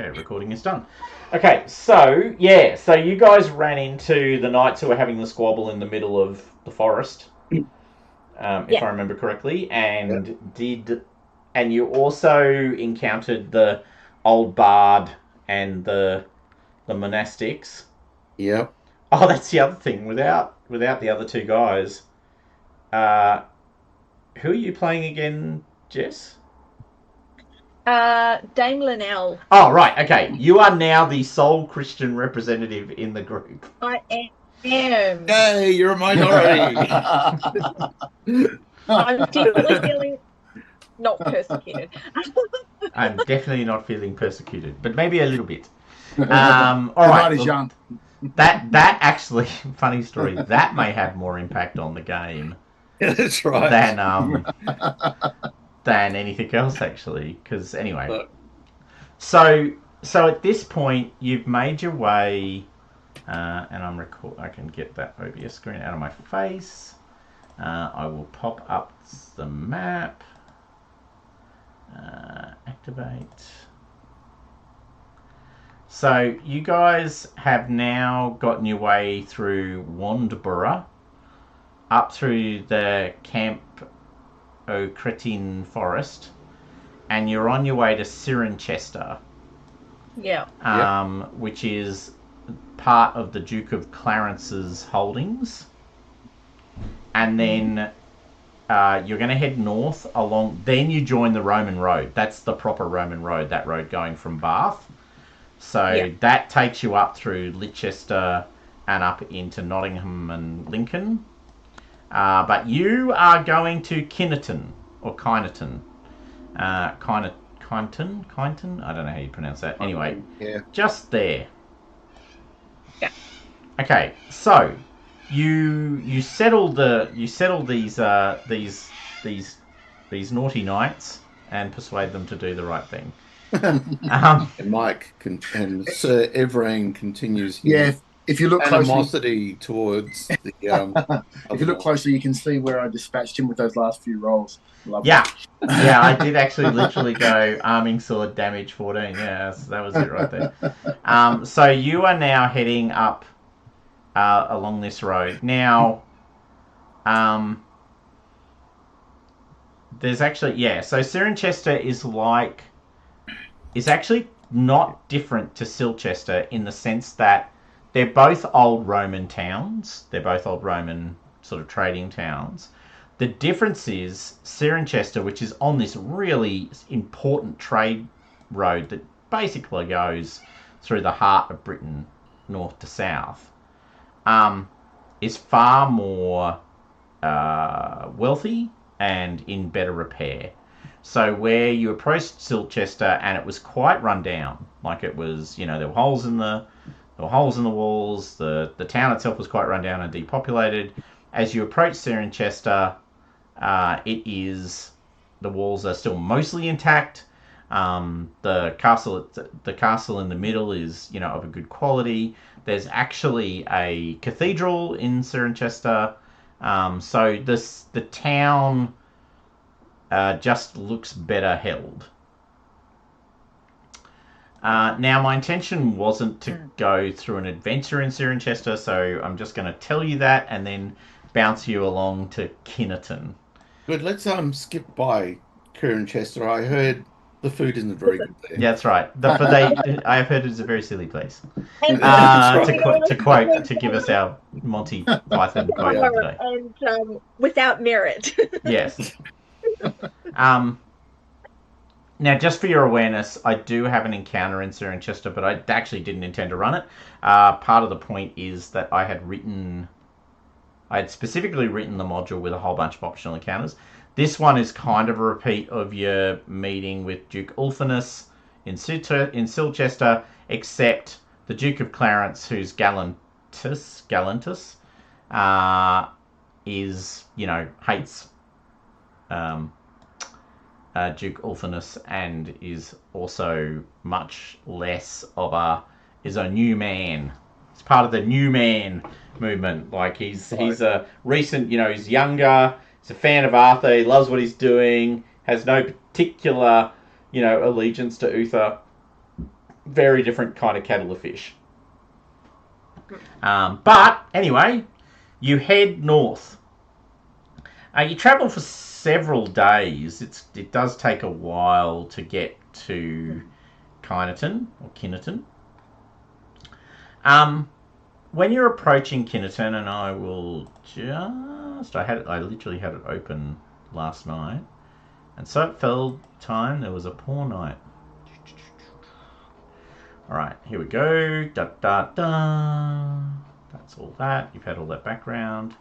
Okay, recording is done. Okay, so you guys ran into the knights who were having the squabble in the middle of the forest, if I remember correctly, and you also encountered the old bard and the monastics. Yep. Oh, that's the other thing. Without the other two guys, uh, who are you playing again, Jess? Dame Linnell. Oh, right. Okay, you are now the sole Christian representative in the group. I am. Hey, you're a minority. I'm definitely feeling not persecuted. I'm definitely not feeling persecuted, but maybe a little bit. All The right. night is young. That actually, funny story. That may have more impact on the game That's right. than anything else, actually. Because anyway, Look. so at this point, you've made your way, and I can get that OBS screen out of my face. I will pop up the map. Activate. So you guys have now gotten your way through Wandborough, up through the Camp O'Cretin Forest, and you're on your way to Cirencester. Yeah. Which is part of the Duke of Clarence's holdings. And then you're going to head north along. Then you join the Roman road. That's the proper Roman road, that road going from Bath. So that takes you up through Lichester and up into Nottingham and Lincoln. But you are going to Kinnerton, or Kyneton. Kyneton? I don't know how you pronounce that. Anyway, just there. Yeah. Okay, so you settle these naughty knights and persuade them to do the right thing. And Mike and Sir Everine continues his if you look animosity towards the. If you look closely, you can see where I dispatched him with those last few rolls. Lovely. Yeah, I did actually literally go arming sword damage 14. Yeah, that was it right there. So you are now heading up along this road. Now, there's actually so Cirencester is actually not different to Silchester in the sense that they're both old Roman towns. They're both old Roman sort of trading towns. The difference is Cirencester, which is on this really important trade road that basically goes through the heart of Britain, north to south, is far more wealthy and in better repair. So where you approached Silchester and it was quite run down, like it was, there were holes in the walls. The town itself was quite run down and depopulated. As you approach Cirencester, the walls are still mostly intact. The castle in the middle is of a good quality. There's actually a cathedral in Cirencester. So the town just looks better held. Now, my intention wasn't to go through an adventure in Cirencester, so I'm just going to tell you that and then bounce you along to Kinnerton. Good. Let's skip by Cirencester. I heard the food isn't very good there. Yeah, that's right. I've heard it's a very silly place. Right. To give us our Monty Python quote of the day. And without merit. Yes. Now, just for your awareness, I do have an encounter in Cirencester, but I actually didn't intend to run it. Part of the point is that I had specifically written the module with a whole bunch of optional encounters. This one is kind of a repeat of your meeting with Duke Ulfinus in Silchester, except the Duke of Clarence, who's Galantus, is, hates Duke Ulfinus and is also much less is a new man. It's part of the new man movement. Like he's a recent, he's younger, he's a fan of Arthur, he loves what he's doing, has no particular, allegiance to Uther, very different kind of kettle of fish. But anyway, you head north. You travel for several days. It does take a while to get to Kyneton or Kinnerton. When you're approaching Kinnerton, and I will just I literally had it open last night, and so it fell time. There was a poor night. All right, here we go. Da da da. That's all that. You've had all that background.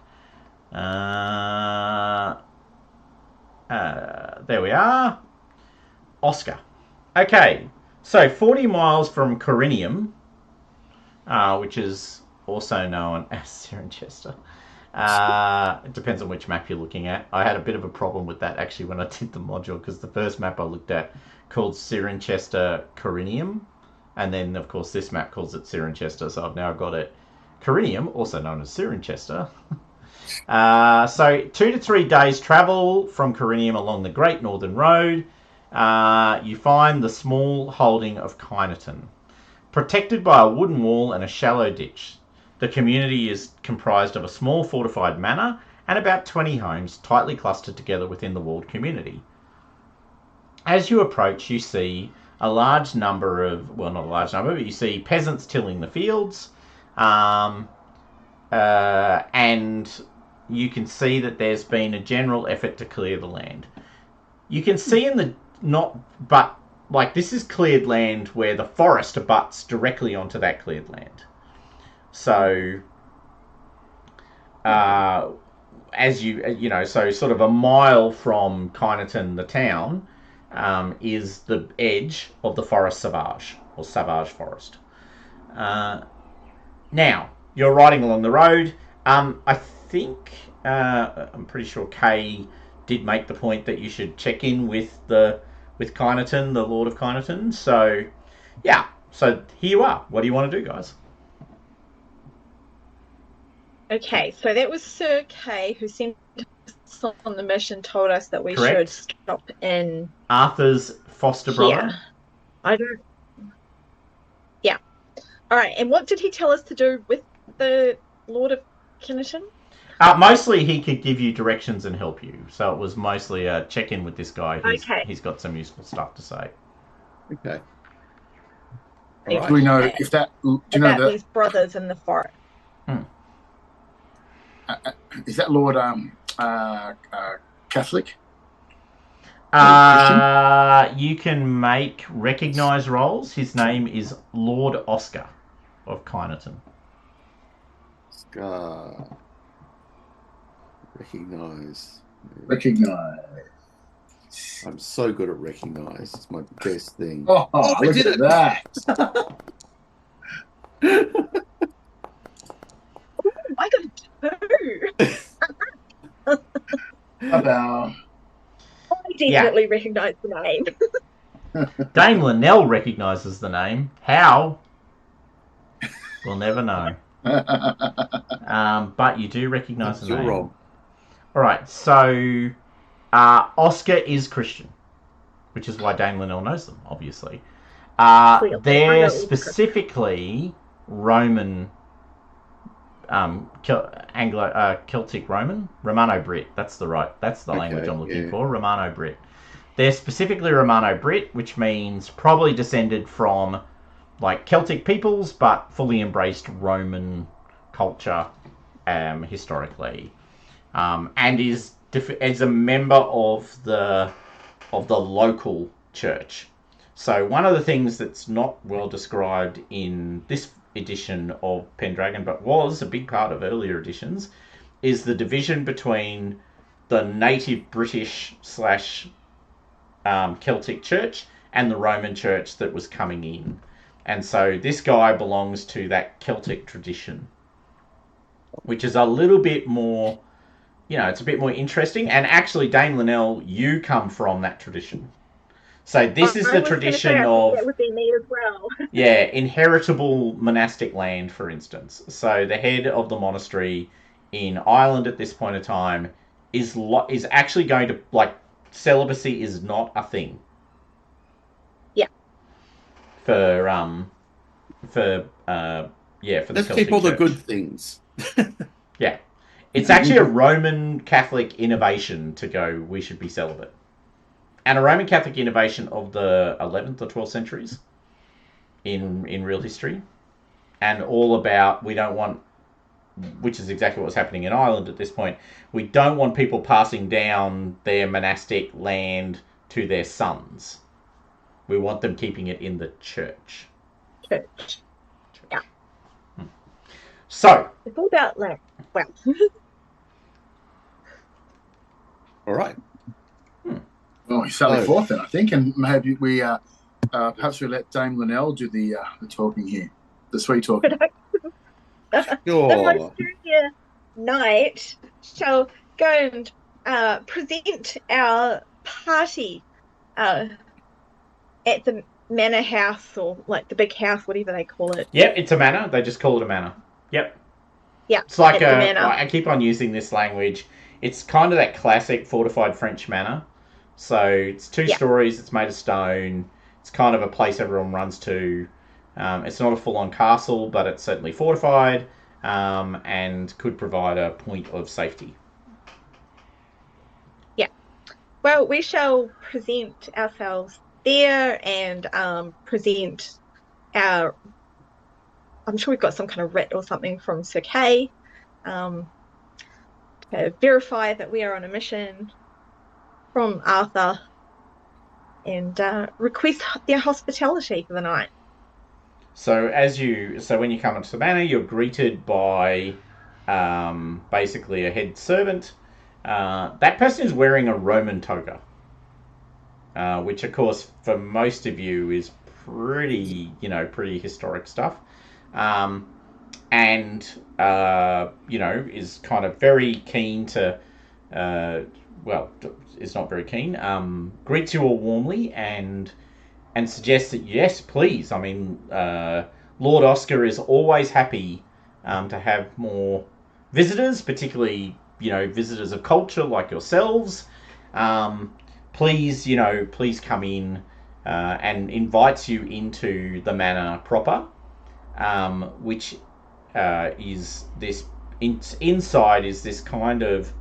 There we are. Oscar. Okay, so 40 miles from Corinium, which is also known as Cirencester. It depends on which map you're looking at. I had a bit of a problem with that actually when I did the module, because the first map I looked at called Cirencester Corinium, and then of course this map calls it Cirencester, so I've now got it Corinium, also known as Cirencester. So 2 to 3 days travel from Corinium along the Great Northern Road. You find the small holding of Kyneton, protected by a wooden wall and a shallow ditch. The community is comprised of a small fortified manor and about 20 homes tightly clustered together within the walled community. As you approach, you see a large number of, well, not a large number, but you see peasants tilling the fields, and you can see that there's been a general effort to clear the land. You can see in the, this is cleared land where the forest abuts directly onto that cleared land. So, as so sort of a mile from Kyneton, the town, is the edge of the Forest Sauvage, or Sauvage Forest. Now, you're riding along the road. I think, I'm pretty sure Kay did make the point that you should check in with Kyneton, the Lord of Kyneton. So, yeah. So here you are. What do you want to do, guys? Okay, so that was Sir Kay who sent us on the mission, told us that we Correct. should stop in Arthur's foster brother. here. I don't. Yeah. All right. And what did he tell us to do with the Lord of Kyneton? Mostly he could give you directions and help you. So it was mostly a check-in with this guy. He's got some useful stuff to say. Okay. Right. Do we know if that? Do you know that these brothers in the forest? Is that Lord Catholic? You can recognize rolls. His name is Lord Oscar of Kyneton. Recognize. I'm so good at recognize. It's my best thing. Oh, look at that. I got 2. About. I definitely recognise the name. Dame Linnell recognises the name. How? We'll never know. But you do recognise the name. You're wrong. All right, so Oscar is Christian, which is why Dame Linnell knows them, obviously. They're specifically Roman, Celtic Roman, Romano-Brit. That's the language I'm looking for. Romano-Brit. They're specifically Romano-Brit, which means probably descended from like Celtic peoples, but fully embraced Roman culture historically, and is a member of the local church. So one of the things that's not well described in this edition of Pendragon, but was a big part of earlier editions, is the division between the native British / Celtic church and the Roman church that was coming in. And so this guy belongs to that Celtic tradition, which is a little bit more, it's a bit more interesting. And actually, Dame Linnell, you come from that tradition. So this is the tradition of, that would be me as well. inheritable monastic land, for instance. So the head of the monastery in Ireland at this point in time is actually going to, celibacy is not a thing. Yeah. for the Let's Celtic keep all the Church. good things. Yeah. It's actually a Roman Catholic innovation to go, we should be celibate. And a Roman Catholic innovation of the 11th or 12th centuries in real history. And all about, we don't want, which is exactly what's happening in Ireland at this point, we don't want people passing down their monastic land to their sons. We want them keeping it in the church. Church. Yeah. So, It's all about like, well, All right. Well, we sally Oh. forth then, I think, and maybe we perhaps we let Dame Linnell do the talking here, the sweet talking. the Sure. most junior knight shall go and present our party at the manor house, or like the big house, whatever they call it. yep, it's a manor. They just call it a manor. Yep. Yeah, It's like it's a manor. I keep on using this language. It's kind of that classic fortified French manor. So it's two stories. It's made of stone. It's kind of a place everyone runs to. It's not a full-on castle, but it's certainly fortified and could provide a point of safety. Yeah. Well, we shall present ourselves there and present our. I'm sure we've got some kind of writ or something from Sir Kay to verify that we are on a mission from Arthur and request their hospitality for the night. So when you come into the manor, you're greeted by basically a head servant. That person is wearing a Roman toga, which of course for most of you is pretty historic stuff, and is kind of very keen to. Is not very keen. Greets you all warmly and suggests that yes, please. I mean, Lord Oscar is always happy to have more visitors, particularly visitors of culture like yourselves. Please come in, and invites you into the manor proper, which is this inside is this kind of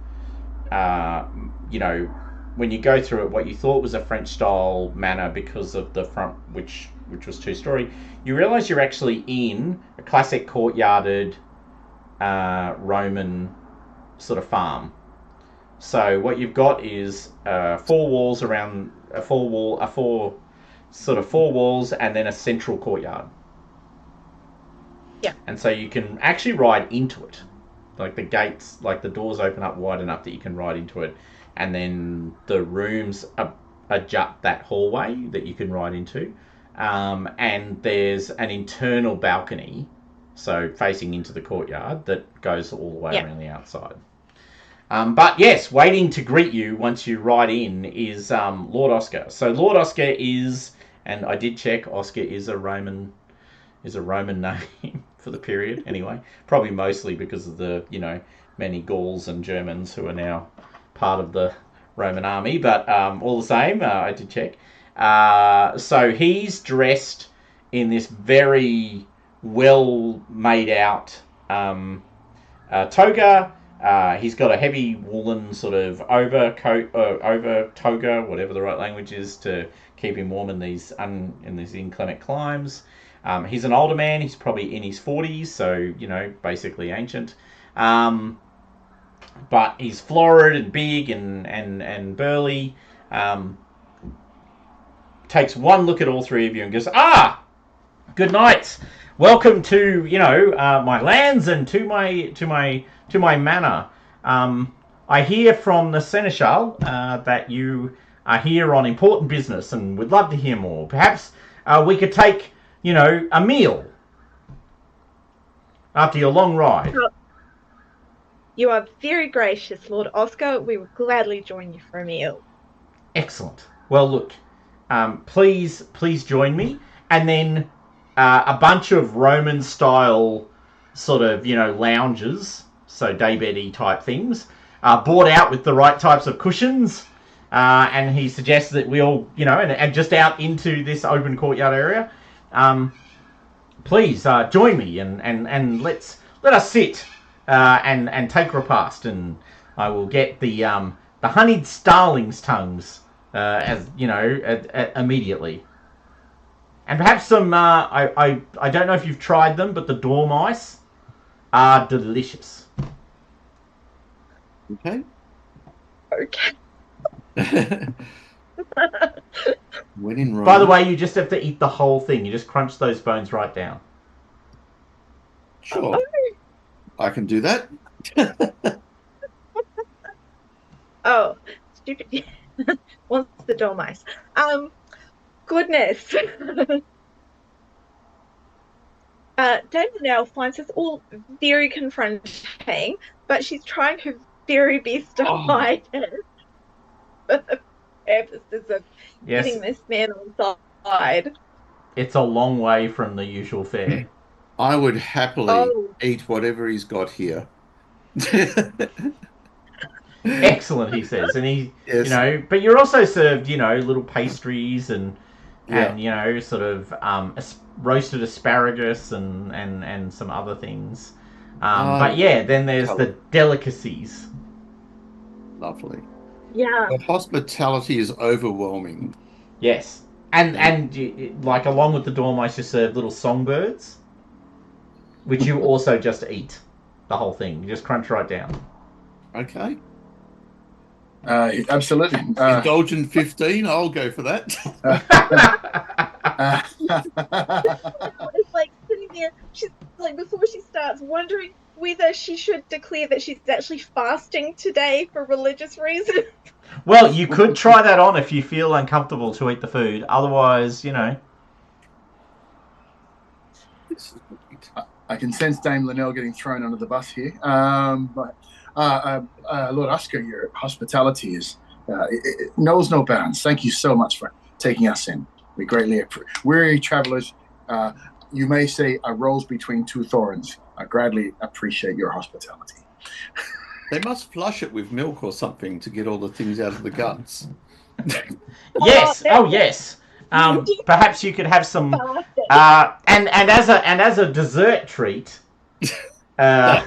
when you go through it, what you thought was a French style manor because of the front, which was 2-story, you realise you're actually in a classic courtyarded Roman sort of farm. So what you've got is 4 walls around four walls, and then a central courtyard. Yeah. And so you can actually ride into it. Like the gates, like the doors open up wide enough that you can ride into it. And then the rooms adjut that hallway that you can ride into. And there's an internal balcony, so facing into the courtyard, that goes all the way around the outside. But yes, waiting to greet you once you ride in is Lord Oscar. So Lord Oscar is, and I did check, Oscar is a Roman name for the period anyway. Probably mostly because of the many Gauls and Germans who are now part of the Roman army, but all the same, I did check. So he's dressed in this very well made out toga. He's got a heavy woolen sort of overcoat, over toga, whatever the right language is, to keep him warm in these inclement climes. He's an older man. He's probably in his 40s, so basically ancient. But he's florid and big and burly. Takes one look at all three of you and goes, good night. Welcome to my lands and to my manor. I hear from the seneschal that you are here on important business and would love to hear more. Perhaps we could take a meal after your long ride. You are very gracious, Lord Oscar. We will gladly join you for a meal. Excellent. Well, look, please join me. And then a bunch of Roman-style sort of, lounges, so daybed-y type things, brought out with the right types of cushions. And he suggests that we all, and just out into this open courtyard area. Please join me and let us sit and take repast, and I will get the honeyed starling's tongues as you know immediately, and perhaps some I don't know if you've tried them, but the dormice are delicious. Okay. Okay. When in Rome. By the way, you just have to eat the whole thing. You just crunch those bones right down. Sure. I can do that. Oh, stupid. Wants the dormice. Goodness. Dame now finds this all very confronting, but she's trying her very best to hide it for the purposes of Yes, getting this man on side. it's a long way from the usual fare. I would happily Oh. eat whatever he's got here. Excellent, he says, and he, Yes. you know, but you're also served, you know, little pastries and Yeah. you know, sort of roasted asparagus and some other things. But yeah, then there's the delicacies. Lovely. Yeah. The hospitality is overwhelming. Yes, and like along with the dormice, you serve little songbirds, which you also just eat the whole thing. You just crunch right down. Okay. Absolutely. Indulgent 15, I'll go for that. It's like sitting there, she's like, before she starts, wondering whether she should declare that she's actually fasting today for religious reasons. Well, you could try that on if you feel uncomfortable to eat the food. Otherwise, you know. I can sense Dame Linnell getting thrown under the bus here. But Lord Oscar, your hospitality is it knows no bounds. Thank you so much for taking us in. We greatly appreciate. Weary travelers, you may say a rose between two thorns. I gladly appreciate your hospitality. They must flush it with milk or something to get all the things out of the guts. Yes. Oh, yes. Perhaps you could have some. And as a dessert treat, can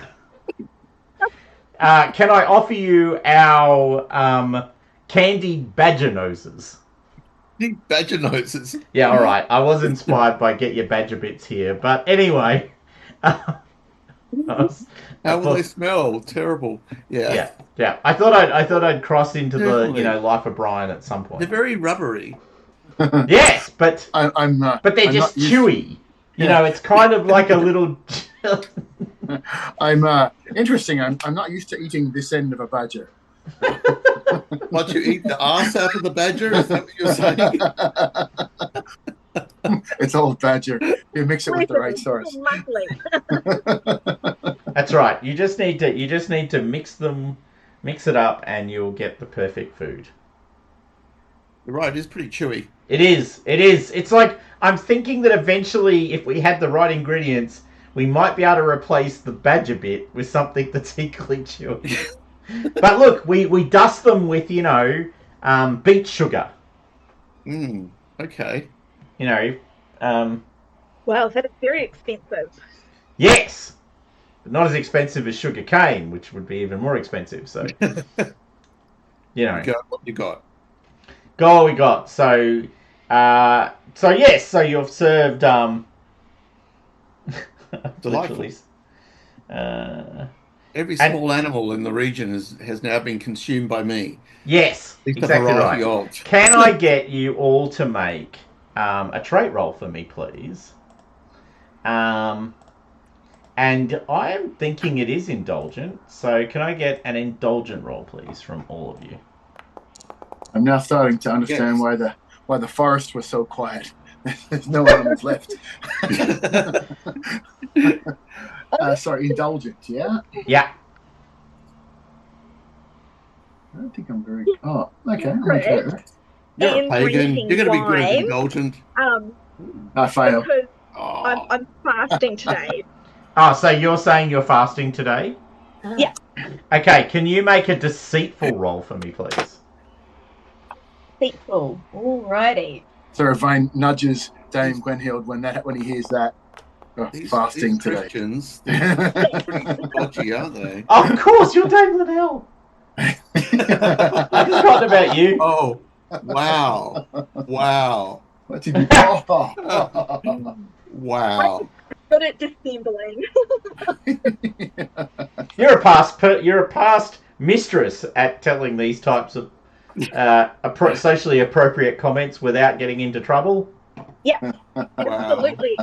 I offer you our candied badger noses? Badger noses. Yeah, all right. I was inspired by Get Your Badger Bits here, but anyway. How will they smell? Terrible. Yeah. Yeah. I thought I'd cross into Definitely. the Life of Brian at some point. They're very rubbery. Yes, but but they're just chewy. You know, it's kind of like a little. I'm interesting. I'm not used to eating this end of a badger. What, you eat the arse out of the badger? Is that what you're saying? It's all badger. You mix it with the right sauce. That's right. You just need to mix it up, and you'll get the perfect food. You're right. It is pretty chewy. It is. It's like I'm thinking that eventually, if we had the right ingredients, we might be able to replace the badger bit with something that's equally chewy. But look, we dust them with beet sugar. Okay. You know. Wow, that is very expensive. Yes, but not as expensive as sugar cane, which would be even more expensive. So, you know. What you got? Go what we got. So yes. So you've served Delightful. Every small animal in the region has now been consumed by me. Yes, exactly right. Of. Can I get you all to make a trait roll for me, please? And I am thinking it is indulgent. So can I get an indulgent roll, please, from all of you? I'm now starting to understand why the forest was so quiet. There's no animals left. Sorry, indulgent, yeah? Yeah. I don't think I'm very... Oh, okay. I'm okay with that. You're a pagan. You're going to be good at indulgent. I fail. Because I'm fasting today. Oh, so you're saying you're fasting today? Yeah. Okay, can you make a deceitful roll for me, please? Deceitful. Alrighty. So Irvine nudges Dame Gwenhild when he hears that. Fasting these today. Christians, they're pretty dodgy, aren't they? Of course, you're Dame Linnell. I've forgotten about you. Oh, wow. Wow. What did you? Wow. Good at dissembling. You're a past mistress at telling these types of socially appropriate comments without getting into trouble. Yeah, Wow. absolutely.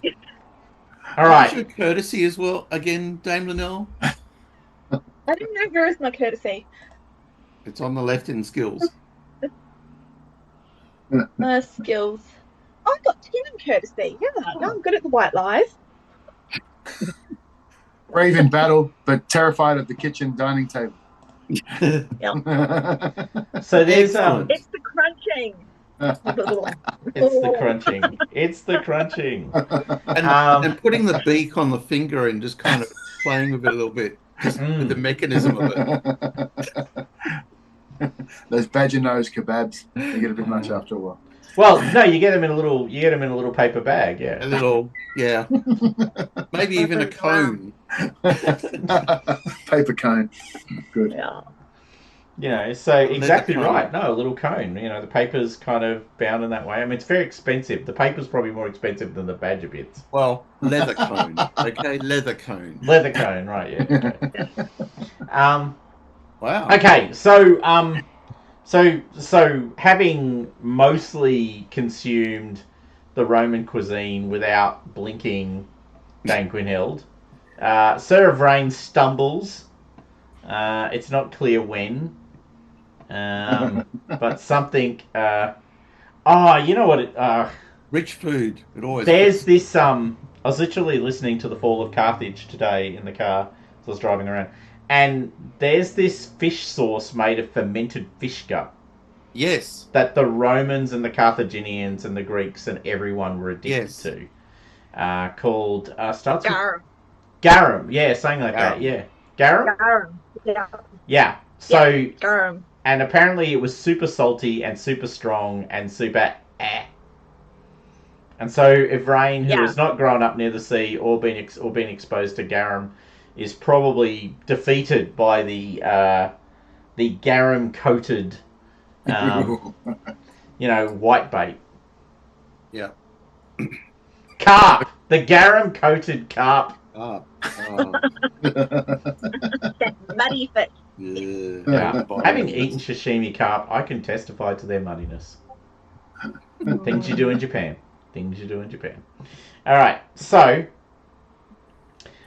All right. Your courtesy as well, again, Dame Linnell? I don't know where is my courtesy. It's on the left in skills. Skills. Oh, I got 10 in courtesy. Yeah, no, I'm good at the white lies. Brave in battle, but terrified at the kitchen dining table. So there's Excellent. It's the crunching. it's the crunching. It's the crunching. And putting the beak on the finger and just kind of playing with it a little bit, just with the mechanism of it. Those badger nose kebabs, they get a bit much after a while. Well, no, you get them in a little paper bag, yeah. A little, yeah. Maybe even a cone. Paper cone. Good. Yeah. You know, so exactly cone. right. No, a little cone. You know, the paper's kind of bound in that way. I mean, it's very expensive. The paper's probably more expensive than the badger bits. Well, leather cone. Okay, leather cone. Leather cone, right? Yeah. Okay. Wow. Okay, so having mostly consumed the Roman cuisine without blinking, Dame Gwenhild, Sir Vrain stumbles. It's not clear when, but something. You know what? Rich food. It always. There's this. I was literally listening to the Fall of Carthage today in the car as I was driving around. And there's this fish sauce made of fermented fish gut. Yes. That the Romans and the Carthaginians and the Greeks and everyone were addicted to. Called starts Garum. with garum. Yeah, something like that. Yeah, garum. Garum. Yeah. Yeah. So Garum. and apparently it was super salty and super strong and super. And so Ivrain, who has not grown up near the sea or been exposed to garum, is probably defeated by the garum-coated, whitebait. Yeah. Carp! The garum-coated carp. Oh. That muddy fish. Yeah. Having eaten sashimi carp, I can testify to their muddiness. Things you do in Japan. All right, so...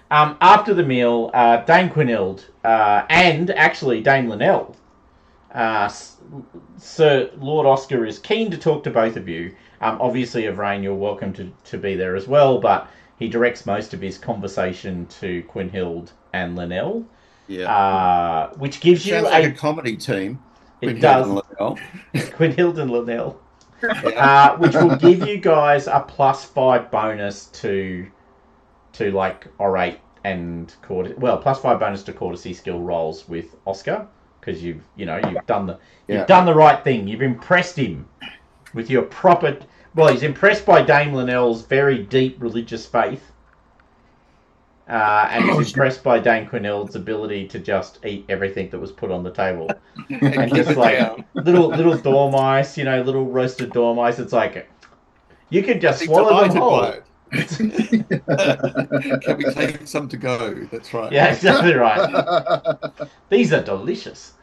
after the meal, Dame Gwenhild and actually Dame Linnell, Sir Lord Oscar is keen to talk to both of you. Obviously, Ivrain, you're welcome to be there as well, but he directs most of his conversation to Gwenhild and Linnell. Yeah. Which gives you like a comedy team. It does. Gwenhild and Linnell. Which will give you guys a +5 bonus to like orate and courtesy. Well, +5 bonus to courtesy skill rolls with Oscar because you've done the right thing. You've impressed him with your proper. Well, he's impressed by Dame Linnell's very deep religious faith, and he's impressed by Dame Gwenhild's ability to just eat everything that was put on the table, and just like little dormice, little roasted dormice. It's like you can just swallow them whole. Can we take some to go? That's right. Yeah, exactly right. These are delicious.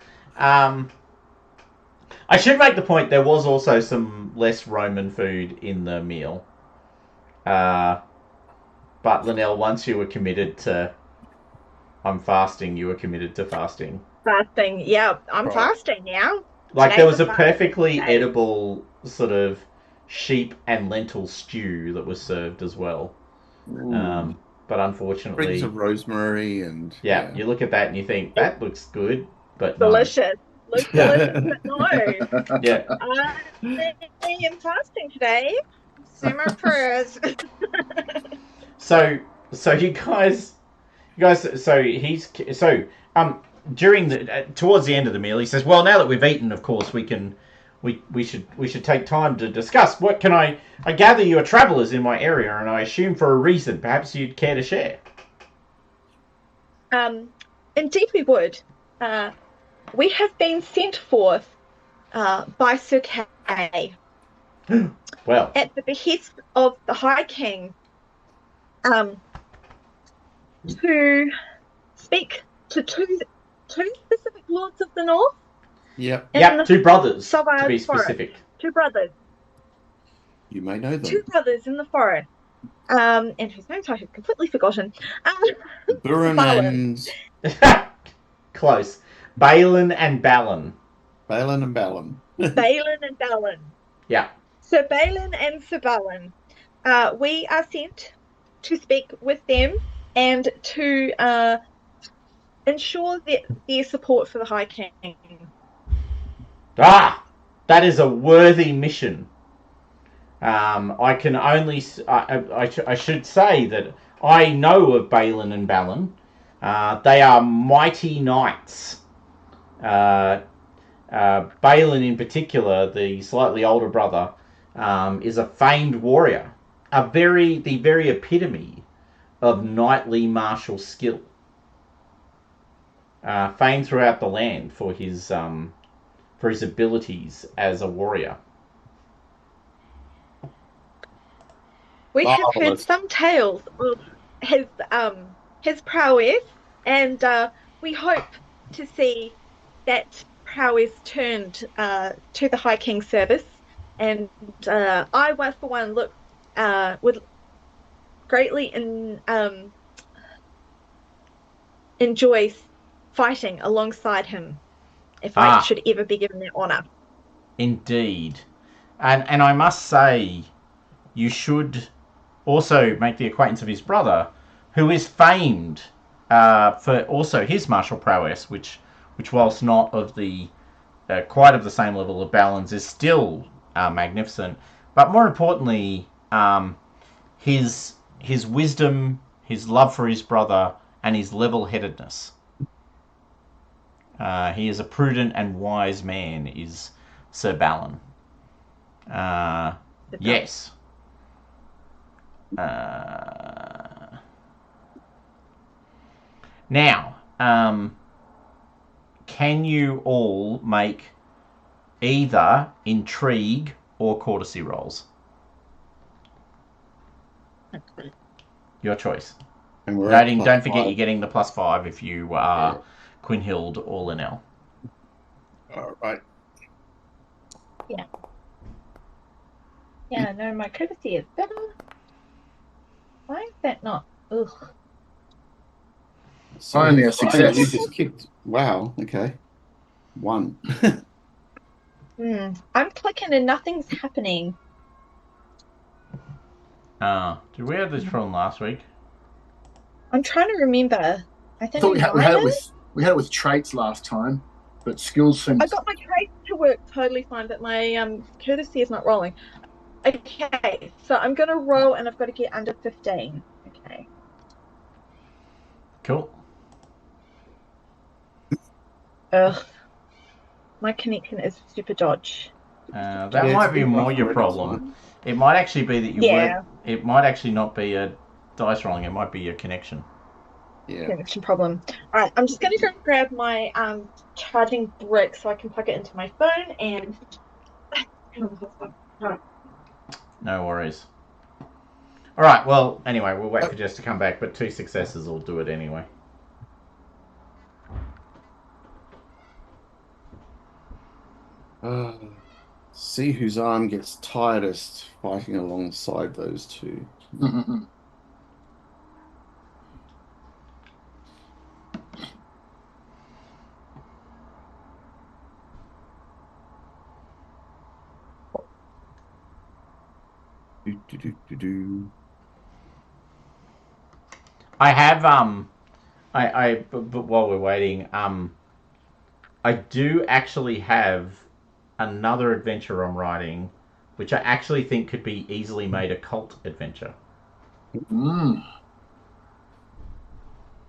I should make the point there was also some less Roman food in the meal. But Linnell, once you were committed to I'm fasting, you were committed to fasting. Fasting, yeah. I'm fasting now. Like there was a perfectly edible sort of sheep and lentil stew that was served as well. But unfortunately, rings of rosemary and you look at that and you think that looks good, but delicious. Looks delicious, but no. Yeah. I am fasting today. Say my prayers. So you guys. During towards the end of the meal, he says, "Well, now that we've eaten, of course, we can we should take time to discuss. What can I gather you are travellers in my area, and I assume for a reason. Perhaps you'd care to share. Indeed we would. We have been sent forth by Sir Kay Well, at the behest of the High King to speak to two specific lords of the north. Yep. Yep, two brothers, to Savar's be forest. specific. Two brothers. You may know them. Two brothers in the forest. And whose names I have completely forgotten. Buran Balin. and... Close. Balin and Balin. Balin and Balin. Balin and Balin. Yeah. Sir Balin and Sir Balin. We are sent to speak with them and to ensure their support for the High King. Ah, that is a worthy mission. I can only... I should say that I know of Balin and Balin. They are mighty knights. Balin in particular, the slightly older brother, is a famed warrior. The very epitome of knightly martial skill. Famed throughout the land for his abilities as a warrior. We have heard some tales of his prowess, and we hope to see that prowess turned to the High King's service. And I, for one, would greatly enjoy fighting alongside him if I should ever be given that honour. Indeed. And I must say, you should also make the acquaintance of his brother, who is famed for also his martial prowess, which whilst not of the quite of the same level of Balin's, is still magnificent. But more importantly, his wisdom, his love for his brother, and his level-headedness. He is a prudent and wise man, is Sir Balin. Yes. Now, can you all make either intrigue or courtesy rolls? Your choice. And we're Noting, don't forget you're getting the +5 if you are Quinhild or Linnell. All right. Yeah. Yeah, no, my courtesy is better. Why is that not? Ugh. So Finally a success. You just kicked. Wow. Okay. 1. I'm clicking and nothing's happening. Did we have this problem last week? I'm trying to remember. I think we had it with traits last time, but skills seem. I got my traits to work totally fine, but my courtesy is not rolling. Okay, so I'm gonna roll, and I've got to get under 15. Okay. Cool. Ugh. My connection is super dodge. That might be more your problem. It might actually be that you work. It might actually not be a dice rolling. It might be your connection. Yeah. Connection problem. All right, I'm just going to go and grab my charging brick so I can plug it into my phone and. No worries. All right. Well, anyway, we'll wait for Jess to come back, but 2 successes will do it anyway. See whose arm gets tiredest fighting alongside those two. I have but while we're waiting, I do actually have another adventure I'm writing, which I actually think could be easily made a cult adventure.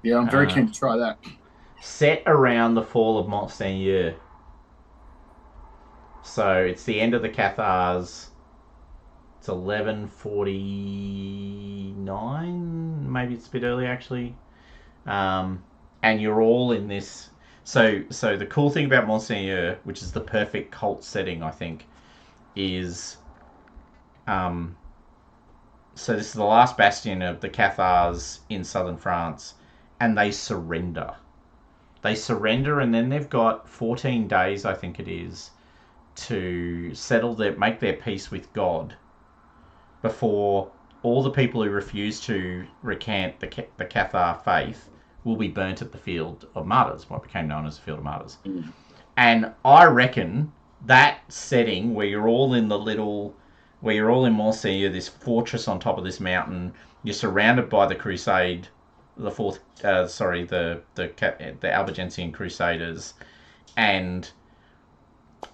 Yeah, I'm very keen to try that. Set around the fall of Mont-Seigneur. So it's the end of the Cathars. It's 11:49. Maybe it's a bit early actually. And you're all in this. So the cool thing about Monseigneur, which is the perfect cult setting, I think, is so this is the last bastion of the Cathars in southern France, and they surrender. They surrender, and then they've got 14 days, I think it is, to make their peace with God before all the people who refuse to recant the Cathar faith will be burnt at the Field of Martyrs, what became known as the Field of Martyrs. Mm. And I reckon that setting where you're all in Monseigneur, this fortress on top of this mountain, you're surrounded by the Crusade, the Albigensian Crusaders, and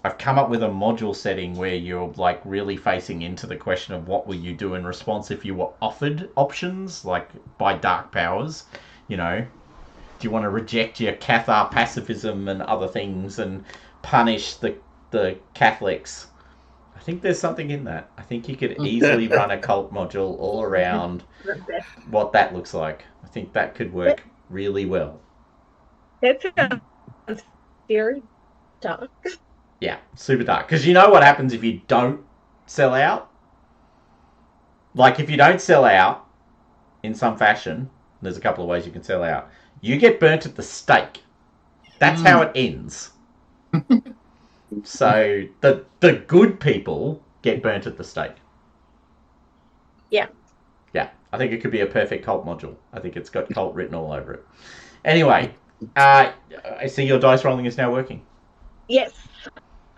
I've come up with a module setting where you're like really facing into the question of what will you do in response if you were offered options, like by dark powers, you know. Do you want to reject your Cathar pacifism and other things and punish the Catholics? I think there's something in that. I think you could easily run a cult module all around what that looks like. I think that could work really well. That sounds very dark. Yeah, super dark. Because you know what happens if you don't sell out? Like, if you don't sell out in some fashion, there's a couple of ways you can sell out. You get burnt at the stake. That's how it ends. So the good people get burnt at the stake. Yeah. Yeah, I think it could be a perfect cult module. I think it's got cult written all over it. Anyway, I see your dice rolling is now working. Yes.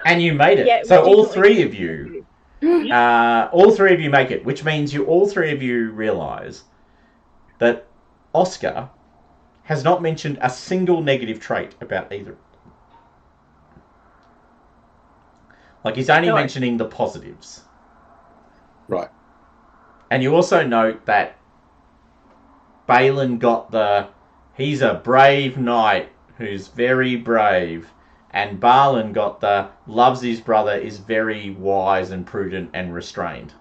And you made it. Yeah, so all three of you make it, which means all three of you realise that Oscar has not mentioned a single negative trait about either. Like, he's only mentioning the positives. Right. And you also note that Balin got he's a brave knight who's very brave, and Balin got loves his brother, is very wise and prudent and restrained.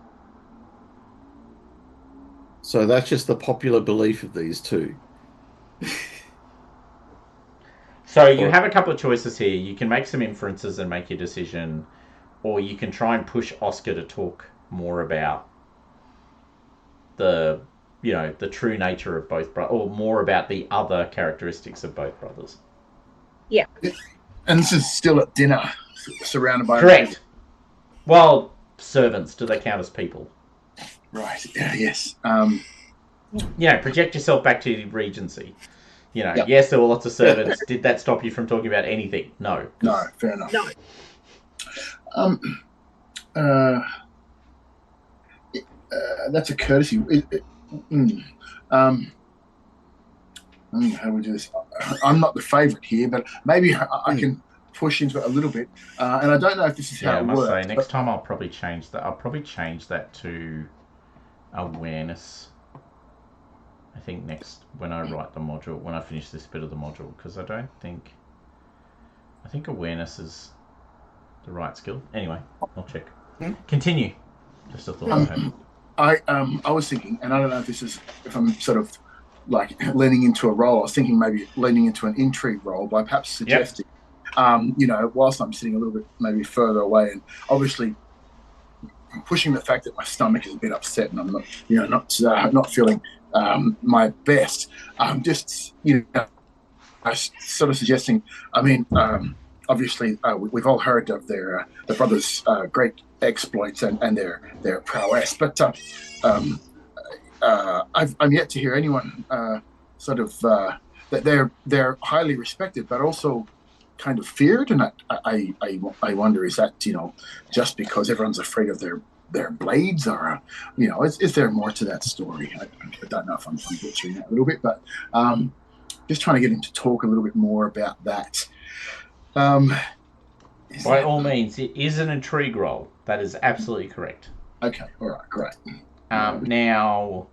So that's just the popular belief of these two. So you have a couple of choices here. You can make some inferences and make your decision, or you can try and push Oscar to talk more about the true nature of both brothers, or more about the other characteristics of both brothers. Yeah. And this is still at dinner, surrounded by... Correct. Well, servants, do they count as people? Right, yes. Project yourself back to the Regency. Yes, there were lots of servants. Did that stop you from talking about anything? No. No, fair enough. No. That's a courtesy. How do we do this? I'm not the favourite here, but maybe I can push into it a little bit. And I don't know if this is how it works. I must say, next time I'll probably change that. I'll probably change that to awareness. I think next, when I write the module, when I finish this bit of the module, because I think awareness is the right skill. Anyway, I'll check. Continue. Just a thought I had. I was thinking, and I don't know if I'm sort of like leaning into a role. I was thinking maybe leaning into an intrigue role by perhaps suggesting, whilst I'm sitting a little bit maybe further away, and obviously pushing the fact that my stomach is a bit upset and I'm not feeling my best. Just sort of suggesting. I mean, obviously we've all heard of the brothers' great exploits and their prowess, but I'm yet to hear anyone that they're highly respected, but also kind of feared. And I wonder, is that just because everyone's afraid of their blades, or is there more to that story? I don't know if I'm butchering that a little bit, but just trying to get him to talk a little bit more about that. By all means, it is an intrigue roll. That is absolutely correct. Okay, all right, great. Now,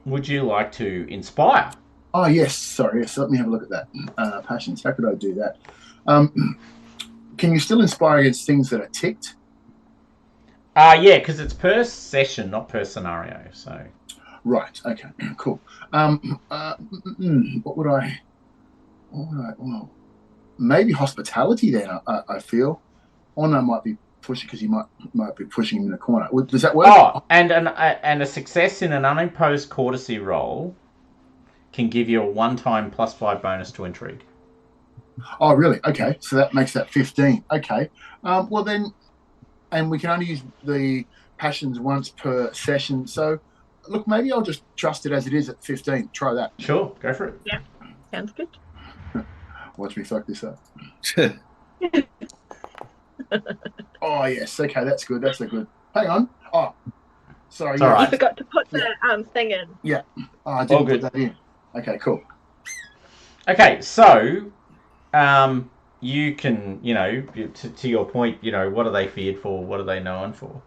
would you like to inspire? Oh, yes, sorry. Yes, let me have a look at that. Passions, how could I do that? Can you still inspire against things that are ticked? Yeah, because it's per session, not per scenario. So. Right. Okay. Cool. What would I? Well, maybe hospitality. Then I feel. Ono might be pushing because he might be pushing him in the corner. Does that work? Oh, and a success in an unimposed courtesy roll can give you a one-time +5 bonus to intrigue. Oh, really? Okay. So that makes that 15. Okay. Well then, and we can only use the passions once per session. So, look, maybe I'll just trust it as it is at 15. Try that. Sure, go for it. Yeah, sounds good. Watch me fuck this up. Oh, yes. Okay, that's good. That's a good. Hang on. Oh, sorry. It's all right. You forgot to put the thing in. Yeah. Oh, I didn't put that in. Okay, cool. Okay, so you can, to your point, what are they feared for? What are they known for?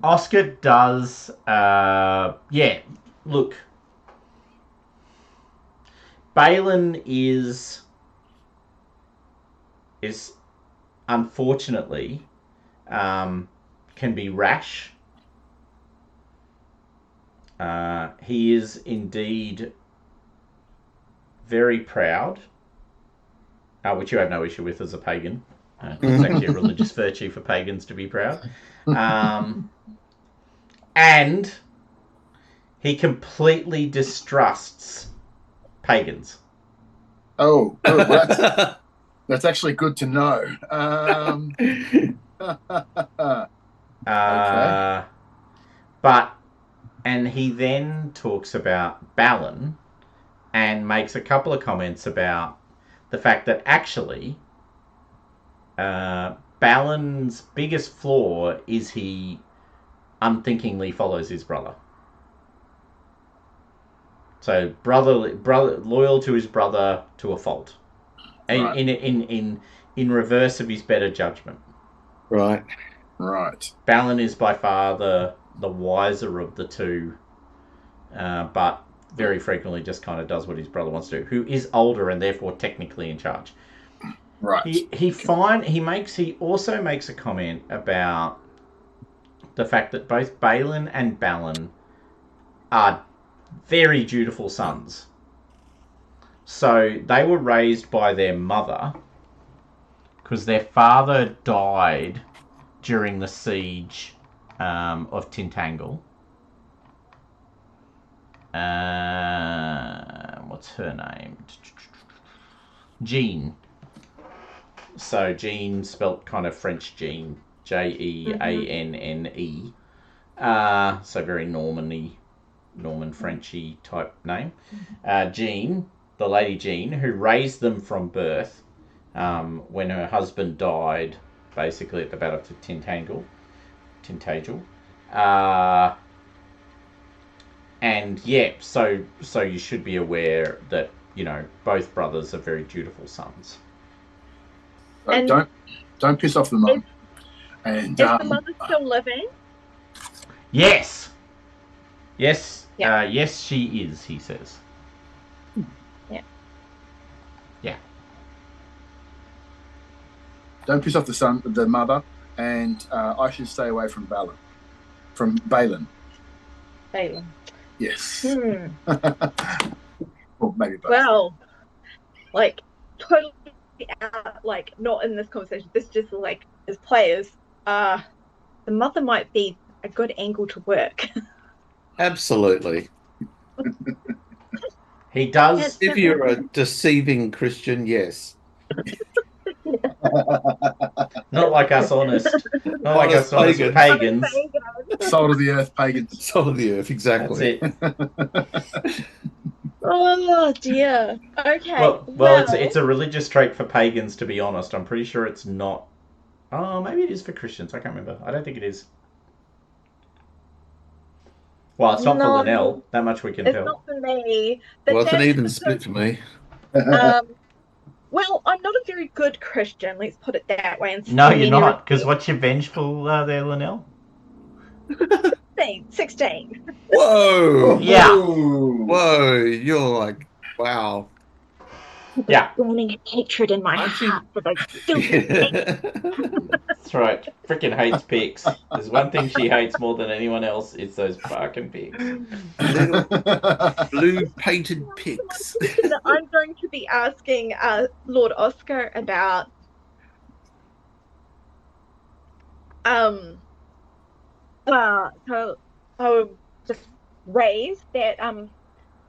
Oscar does, look, Balin is unfortunately can be rash. He is indeed very proud, which you have no issue with as a pagan. It's actually a religious virtue for pagans to be proud. And he completely distrusts pagans. Oh, good. Well, that's actually good to know. Okay. And he then talks about Balin and makes a couple of comments about the fact that actually Balin's biggest flaw is he unthinkingly follows his brother. So brother loyal to his brother to a fault. Right. In reverse of his better judgment. Right. Balin is by far the wiser of the two, but very frequently just kind of does what his brother wants to do, who is older and therefore technically in charge. Right. He also makes a comment about the fact that both Balin and Balin are very dutiful sons. So they were raised by their mother because their father died during the siege of Tintagel. What's her name? Jean. So Jean, spelt kind of French Jean, Jeanne. So very Norman Frenchy type name. Jean, the Lady Jean, who raised them from birth when her husband died, basically at the Battle of Tintagel. And yeah, so you should be aware that both brothers are very dutiful sons. Don't piss off the mum. And is the mother still living? Yes. Yeah. Yes, she is. He says. Yeah. Don't piss off the mother, and I should stay away from Balin. From Balin. Yes. Or maybe both. Well, totally out, not in this conversation. This is just as players. The mother might be a good angle to work. Absolutely. He does. If you're a deceiving Christian, yes. Not like us honest. Not like us honest pagans. Salt of the earth pagans. Salt of the earth, exactly. That's it. Oh dear. Okay. Well, it's a religious trait for pagans, to be honest. I'm pretty sure it's not. Oh, maybe it is for Christians. I can't remember. I don't think it is. Well, it's not for Linnell. That much we can tell. It's not for me. Well, it's an even split for me. Well, I'm not a very good Christian. Let's put it that way. No, you're not. Because what's your vengeful there, Linnell? 16. Whoa! Yeah. Whoa! You're like, wow. Yeah. burning hatred in my I think- heart for those stupid That's right. Freaking hates pigs. There's one thing she hates more than anyone else. It's those fucking pigs. Little blue painted pigs. that I'm going to be asking Lord Oscar about. So I will just raise that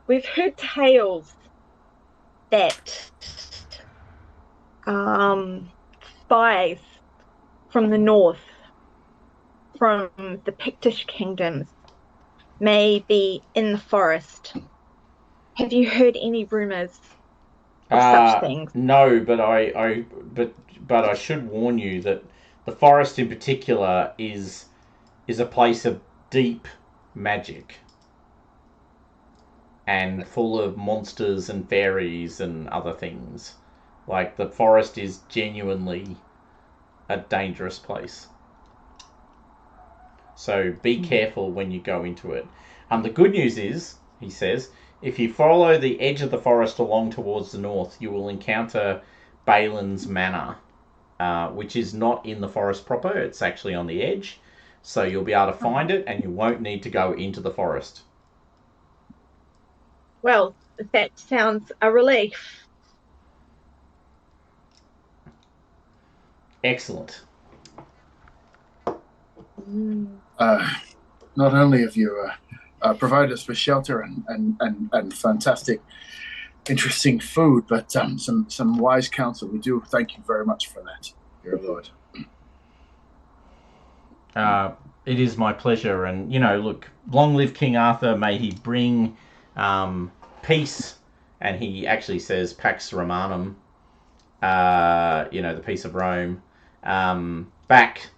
we've heard tales that spies from the north, from the Pictish kingdoms, may be in the forest. Have you heard any rumors of such things? No, but I should warn you that the forest in particular is a place of deep magic and full of monsters and fairies and other things. Like, the forest is genuinely a dangerous place. So be careful when you go into it. The good news is, he says, if you follow the edge of the forest along towards the north, you will encounter Balin's Manor, which is not in the forest proper. It's actually on the edge. So you'll be able to find it, and you won't need to go into the forest. Well, that sounds a relief. Excellent. Not only have you provided us with shelter and fantastic, interesting food, but some wise counsel. We do thank you very much for that, dear Lord. It is my pleasure, and look, long live King Arthur. May he bring peace, and he actually says Pax Romanum. The peace of Rome, back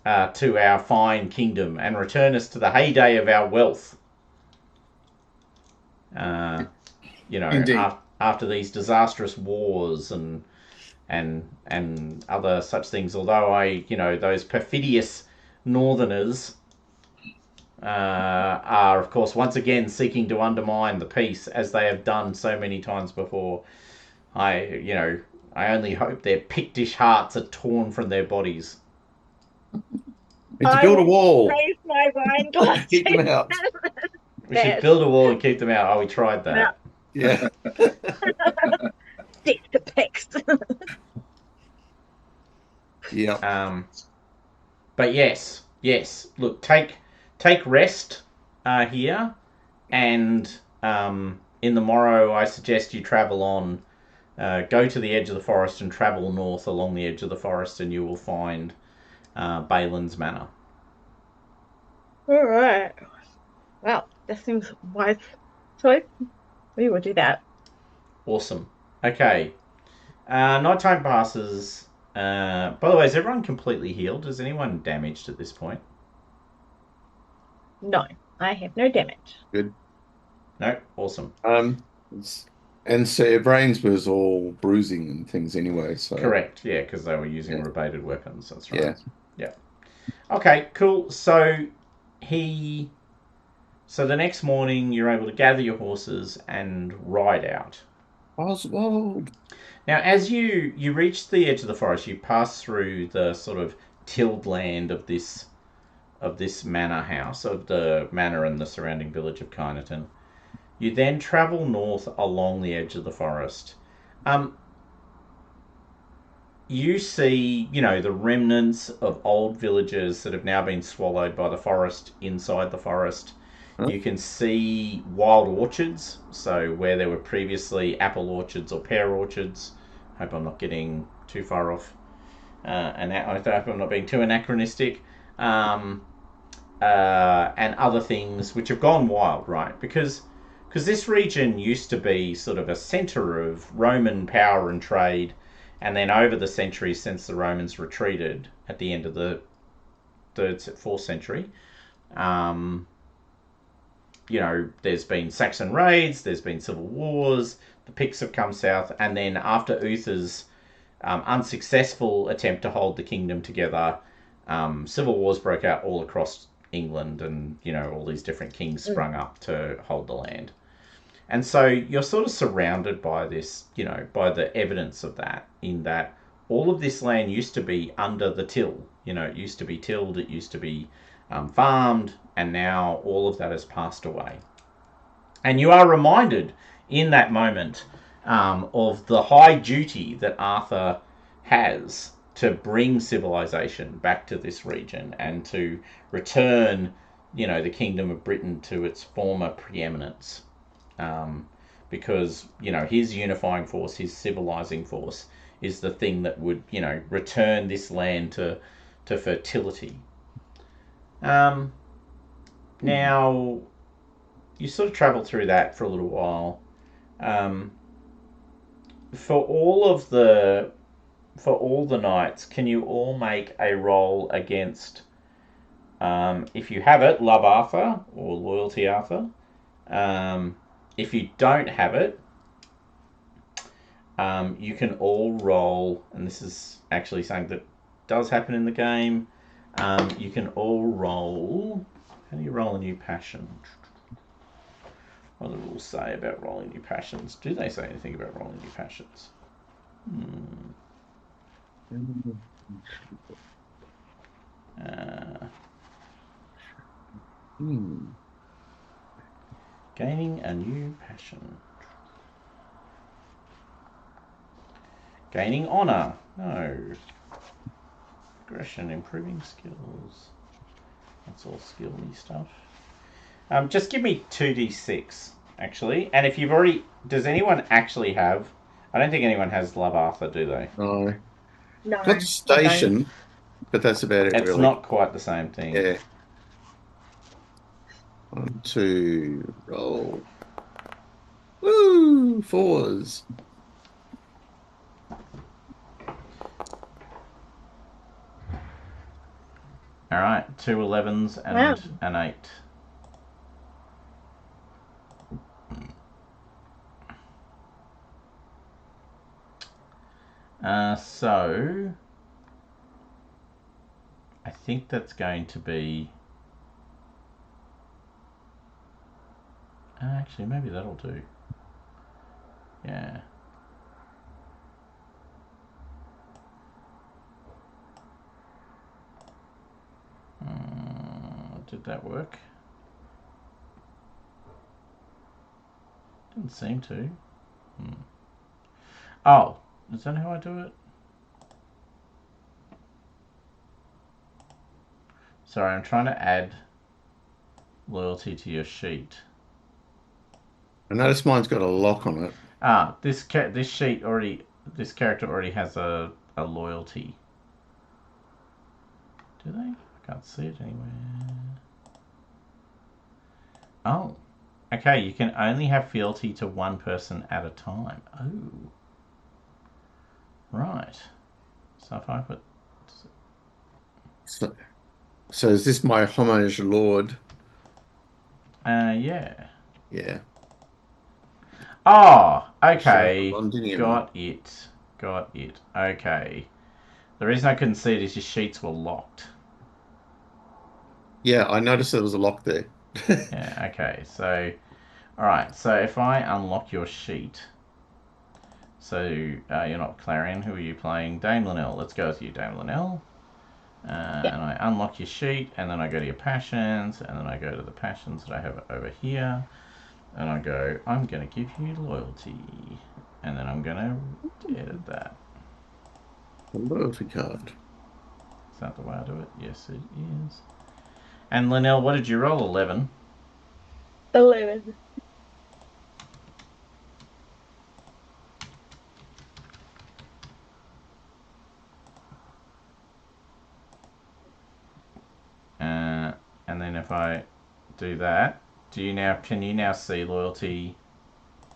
to our fine kingdom, and return us to the heyday of our wealth. After these disastrous wars and other such things. Although those perfidious northerners are, of course, once again seeking to undermine the peace, as they have done so many times before. I only hope their Pictish hearts are torn from their bodies. Need to build a wall. Raise my wine glass. Keep them out. We should build a wall and keep them out. Oh, we tried that. Yeah. Stick the pigs. Yeah. But yes. Look, take rest here, and in the morrow, I suggest you travel on. Go to the edge of the forest and travel north along the edge of the forest, and you will find Balin's Manor. All right. Well, that seems wise choice. We will do that. Awesome. Okay. Nighttime passes. By the way, is everyone completely healed? Is anyone damaged at this point? No, I have no damage. Good. No? Awesome. And so Brains was all bruising and things anyway. So correct. Yeah, because they were using rebated weapons. That's right. Yeah. Okay. Cool. So the next morning, you're able to gather your horses and ride out. Oswald. Now, as you reach the edge of the forest, you pass through the sort of tilled land of this manor house, of the manor and the surrounding village of Kyneton. You then travel north along the edge of the forest. You see, the remnants of old villages that have now been swallowed by the forest inside the forest. Huh? You can see wild orchards, so where there were previously apple orchards or pear orchards. Hope I'm not getting too far off. And I hope I'm not being too anachronistic. And other things which have gone wild, right? Because this region used to be sort of a centre of Roman power and trade, and then over the centuries since the Romans retreated at the end of the 4th century, there's been Saxon raids, there's been civil wars, the Picts have come south, and then after Uther's unsuccessful attempt to hold the kingdom together, civil wars broke out all across England, and all these different kings sprung up to hold the land. And so you're sort of surrounded by this, by the evidence of that, in that all of this land used to be under the till. It used to be tilled, it used to be farmed, and now all of that has passed away. And you are reminded in that moment of the high duty that Arthur has to bring civilization back to this region and to return, the kingdom of Britain to its former preeminence. Because, his unifying force, his civilizing force, is the thing that would, return this land to fertility. Now, you sort of travel through that for a little while. For all the knights, can you all make a roll against, if you have it, Love Arthur or Loyalty Arthur? If you don't have it, you can all roll, and this is actually something that does happen in the game. You can all roll. How do you roll a new passion? What do the rules say about rolling new passions? Do they say anything about rolling new passions? Gaining a new passion. Gaining honor. No. Aggression. Improving skills. That's all skill-y stuff. Just give me 2d6, actually. And if you've already... Does anyone actually have... I don't think anyone has Love Arthur, do they? No. No. Got Station, but that's about it, It's really. not quite the same thing. Yeah. 1, 2, roll. Woo! 4s. Alright, 2 11s and Wow. an 8. So I think that's going to be... Actually, maybe that'll do. Yeah. Did that work? Didn't seem to. Oh, is that how I do it? Sorry, I'm trying to add loyalty to your sheet. I notice mine's got a lock on it. This character already has a loyalty. Do they? I can't see it anywhere. Oh. Okay, you can only have fealty to one person at a time. Oh. Right. So if I put... So is this my homage lord? Yeah. Yeah. Oh, okay. Londinium. Got it. Okay. The reason I couldn't see it is your sheets were locked. Yeah, I noticed there was a lock there. Yeah, okay. So, alright. So if I unlock your sheet... So, you're not Clarion. Who are you playing? Dame Linnell. Let's go with you, Dame Linnell. And I unlock your sheet, and then I go to your passions, and then I go to the passions that I have over here. And I go, I'm going to give you loyalty. And then I'm going to edit that. A loyalty card. Is that the way I do it? Yes, it is. And Linnell, what did you roll? 11? 11. And then if I do that, can you now see loyalty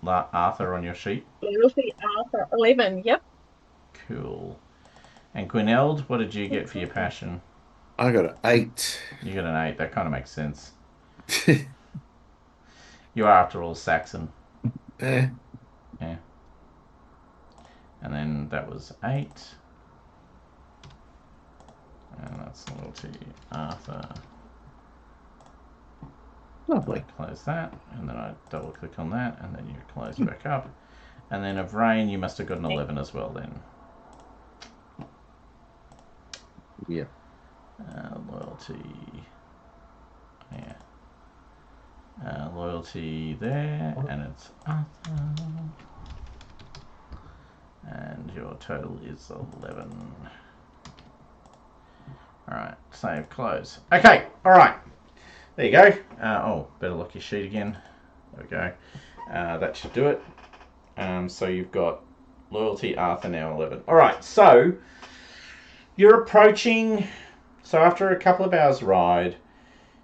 Arthur on your sheet? Loyalty Arthur 11. Yep. Cool. And Gwyneld, what did you get for your passion? I got an 8. You got an 8. That kind of makes sense. You are, after all, Saxon. Yeah. And then that was 8. And that's loyalty Arthur. Lovely. Close that, and then I double click on that, and then you close back up. And then of rain, you must have got an 11 as well then. Yeah. Loyalty. Yeah. Loyalty there, and it's Arthur. And your total is 11. Alright, save, close. Okay, alright. There you go. Better lock your sheet again. There we go. That should do it. So you've got loyalty, Arthur, now 11. Alright, so you're approaching... So after a couple of hours ride,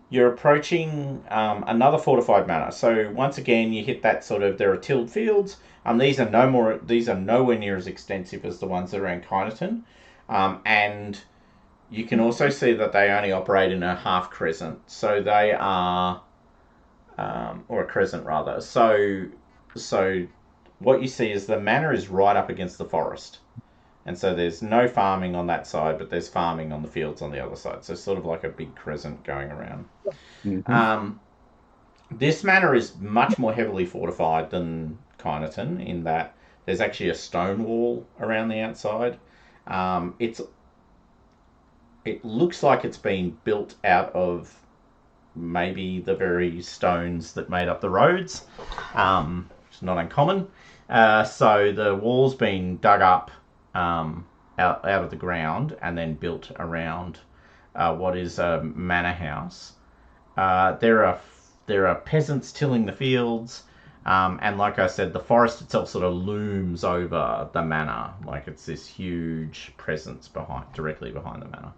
you're approaching another fortified manor. So once again, you hit that sort of... There are tilled fields. These are nowhere near as extensive as the ones that are in Kyneton. And you can also see that they only operate in a half crescent. So they are... or a crescent, rather. So what you see is the manor is right up against the forest. And so there's no farming on that side, but there's farming on the fields on the other side. So sort of like a big crescent going around. Mm-hmm. This manor is much more heavily fortified than Kyneton in that there's actually a stone wall around the outside. It looks like it's been built out of maybe the very stones that made up the roads. It's not uncommon. So the wall's been dug up out of the ground and then built around what is a manor house. There are peasants tilling the fields, and like I said, the forest itself sort of looms over the manor, like it's this huge presence directly behind the manor.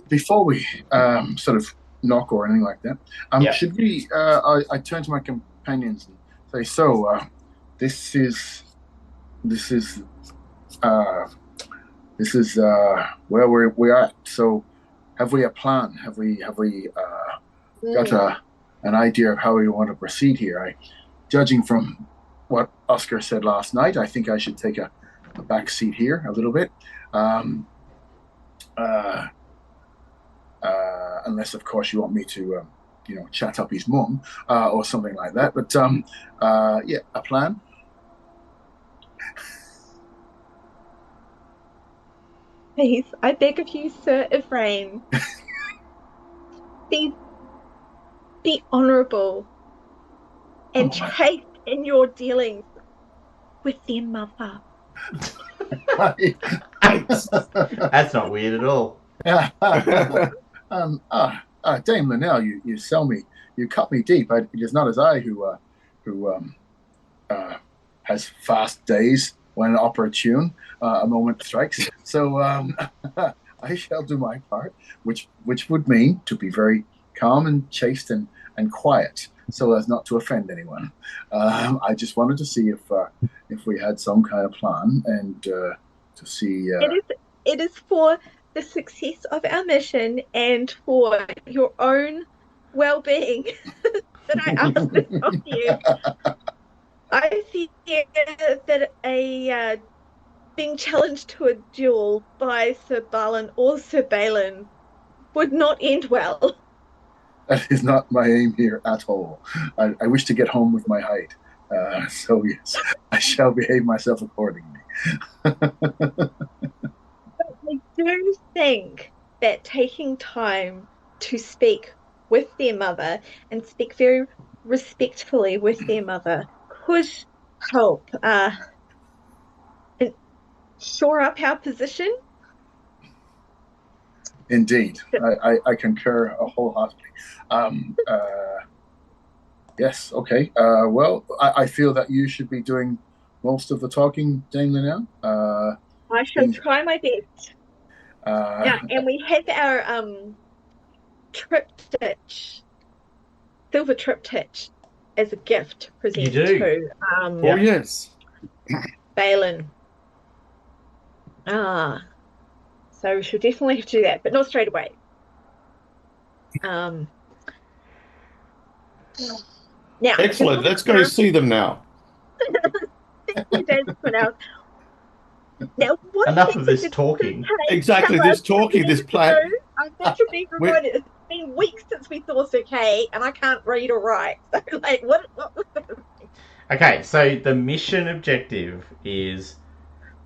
Before we sort of knock or anything like that, should we? I turn to my companions and say, "So, this is where we're at. So, have we a plan? Have we got an idea of how we want to proceed here? Judging from what Oscar said last night, I think I should take a back seat here a little bit." Unless, of course, you want me to, chat up his mum or something like that. But a plan. Please, I beg of you, Sir Ephraim. Be honourable and chaste in your dealings with their mother. That's not weird at all. Dame Linnell, you sell me, you cut me deep. It is not as I who has fast days when opportune a moment strikes. So I shall do my part, which would mean to be very calm and chaste and quiet, so as not to offend anyone. I just wanted to see if we had some kind of plan and to see. It is for the success of our mission and for your own well-being that I ask this of you. I see that being challenged to a duel by Sir Balin or Sir Balin would not end well. That is not my aim here at all. I wish to get home with my hide. So yes, I shall behave myself accordingly. I do think that taking time to speak with their mother and speak very respectfully with their mother could help shore up our position. Indeed, I concur wholeheartedly. Yes, okay. Well, I feel that you should be doing most of the talking, Dame Linnell. I shall try my best. And we have our triptych, silver triptych, as a gift to present to yes, Balin. So we should definitely have to do that, but not straight away. Now, excellent. Let's go see them now. Now, enough of this talking. Exactly, this talking, this plan. That should be reminded. It's been weeks since we saw Sir Kay, and I can't read or write. So, like, what was the... Okay, so the mission objective is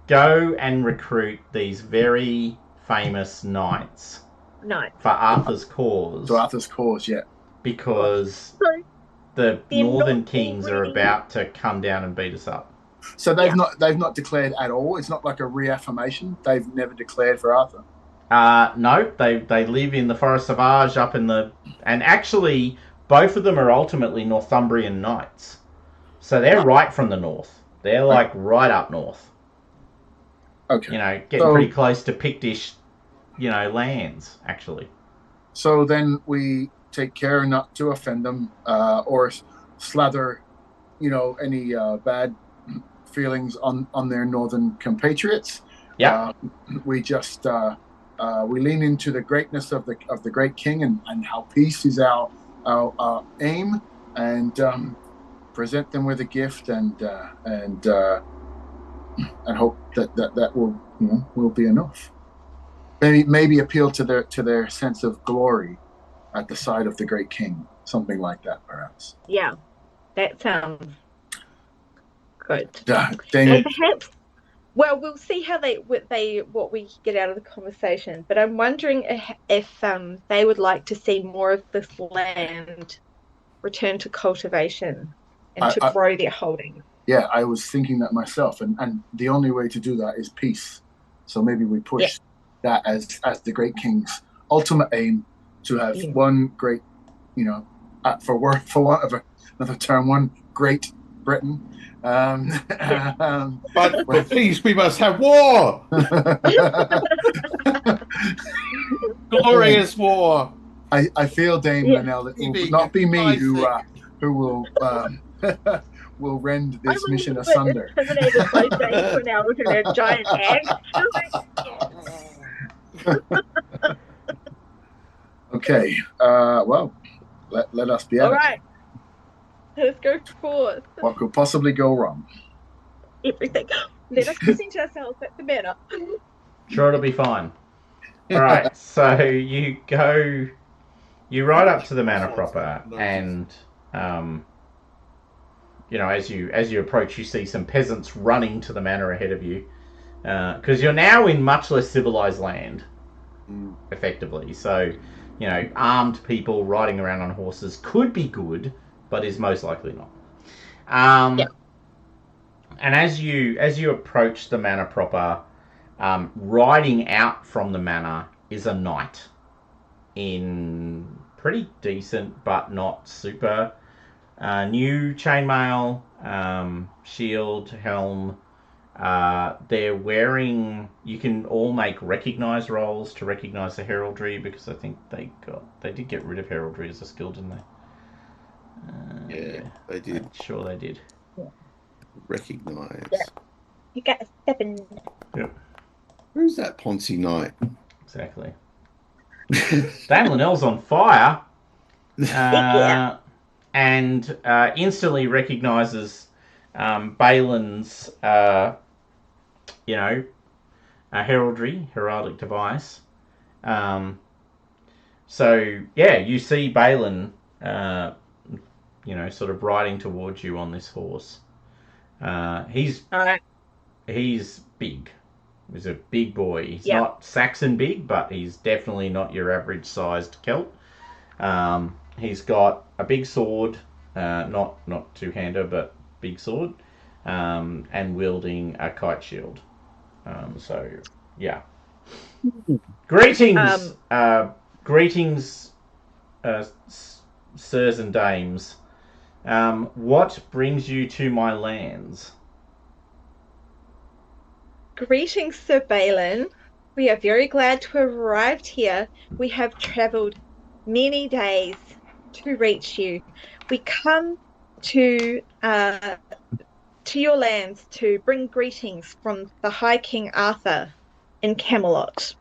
go and recruit these very famous knights No. for Arthur's cause. To Arthur's cause, yeah. Because So, the they're Northern not Kings are already- about to come down and beat us up. So they've not declared at all. It's not like a reaffirmation. They've never declared for Arthur. No, they live in the Forest of Arge up in the... And actually, both of them are ultimately Northumbrian knights. So they're right from the north. They're like right up north. Okay. You know, getting pretty close to Pictish, lands, actually. So then we take care not to offend them or slather, any bad feelings on their northern compatriots. Yeah. We just we lean into the greatness of the great king and how peace is our aim, and present them with a gift and hope that will be enough. Maybe appeal to their sense of glory at the side of the great king, something like that, perhaps. Yeah, that sounds good. Daniel, And perhaps, well, we'll see how what we get out of the conversation. But I'm wondering if they would like to see more of this land return to cultivation and to grow their holdings. Yeah, I was thinking that myself, and the only way to do that is peace. So maybe we push that as the great king's ultimate aim, to have one great, for want of another term, one great Britain. But for peace, we must have war. Glorious war. I feel, Dame Linnell, that it will not be me who will will rend this mission asunder. Intimidated by Dame Linnell with her giant axe. Okay. Well, let us be at All it. right. Let's go forth. What could possibly go wrong? Everything. Let us present ourselves at the manor. Sure, it'll be fine. All right, so you ride up to the manor proper, and as you approach, you see some peasants running to the manor ahead of you, because you're now in much less civilized land, effectively. So, armed people riding around on horses could be good, but is most likely not. And as you approach the manor proper, riding out from the manor is a knight in pretty decent but not super new chainmail, shield, helm. They're wearing... You can all make recognize rolls to recognize the heraldry, because I think they did get rid of heraldry as a skill, didn't they? Yeah, they did. I'm sure they did. Recognize. Yeah. You got a 7. Yep. Who's that Ponzi knight? Exactly. Dan Linnell's on fire. And instantly recognizes Balin's, heraldic device. You see Balin, sort of riding towards you on this horse. He's big. He's a big boy. He's not Saxon big, but he's definitely not your average sized Celt. He's got a big sword, not two-hander, but big sword, and wielding a kite shield. Greetings, greetings, sirs and dames. What brings you to my lands? Greetings, Sir Balin. We are very glad to have arrived here. We have travelled many days to reach you. We come to your lands to bring greetings from the High King Arthur in Camelot.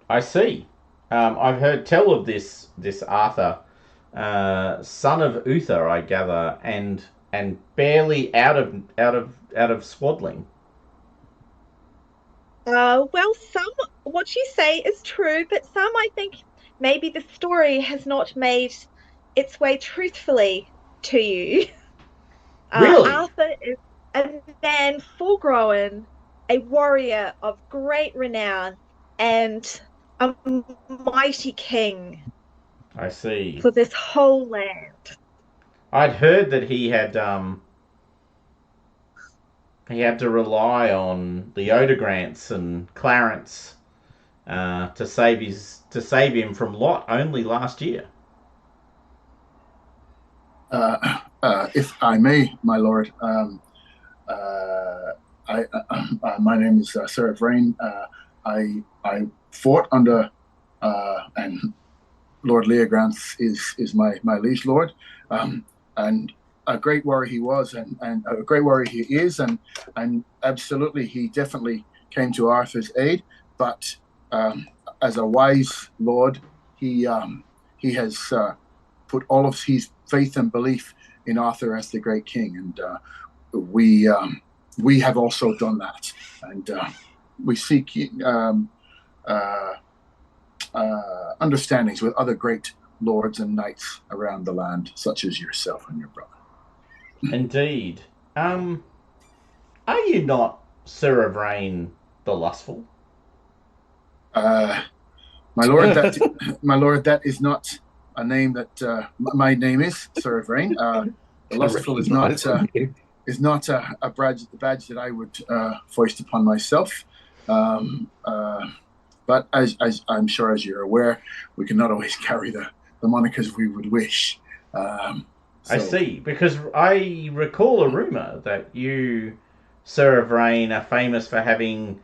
I see. I've heard tell of this Arthur, son of Uther, I gather, and barely out of swaddling. Well, some what you say is true, but some I think maybe the story has not made its way truthfully to you. Really? Arthur is a man full grown, a warrior of great renown, and a mighty king I see. for this whole land. I'd heard that he had to rely on the Odogrants and Clarence to save him from Lot only last year. If I may, my lord, my name is Sir Vrain. I fought under and Lord Leogrance is my liege lord, and a great warrior he was, and a great warrior he is, and absolutely he definitely came to Arthur's aid. But as a wise lord, he has put all of his faith and belief in Arthur as the great king, and we have also done that, and we seek understandings with other great lords and knights around the land, such as yourself and your brother. Indeed. Are you not Sir Vrain the Lustful? My lord, that is not a name that my name is Sir Vrain. The Lustful is not a badge that I would foist upon myself. But as I'm sure as you're aware, we cannot always carry the monikers we would wish. I see, because I recall a rumor that you, Sir Vrain, are famous for having,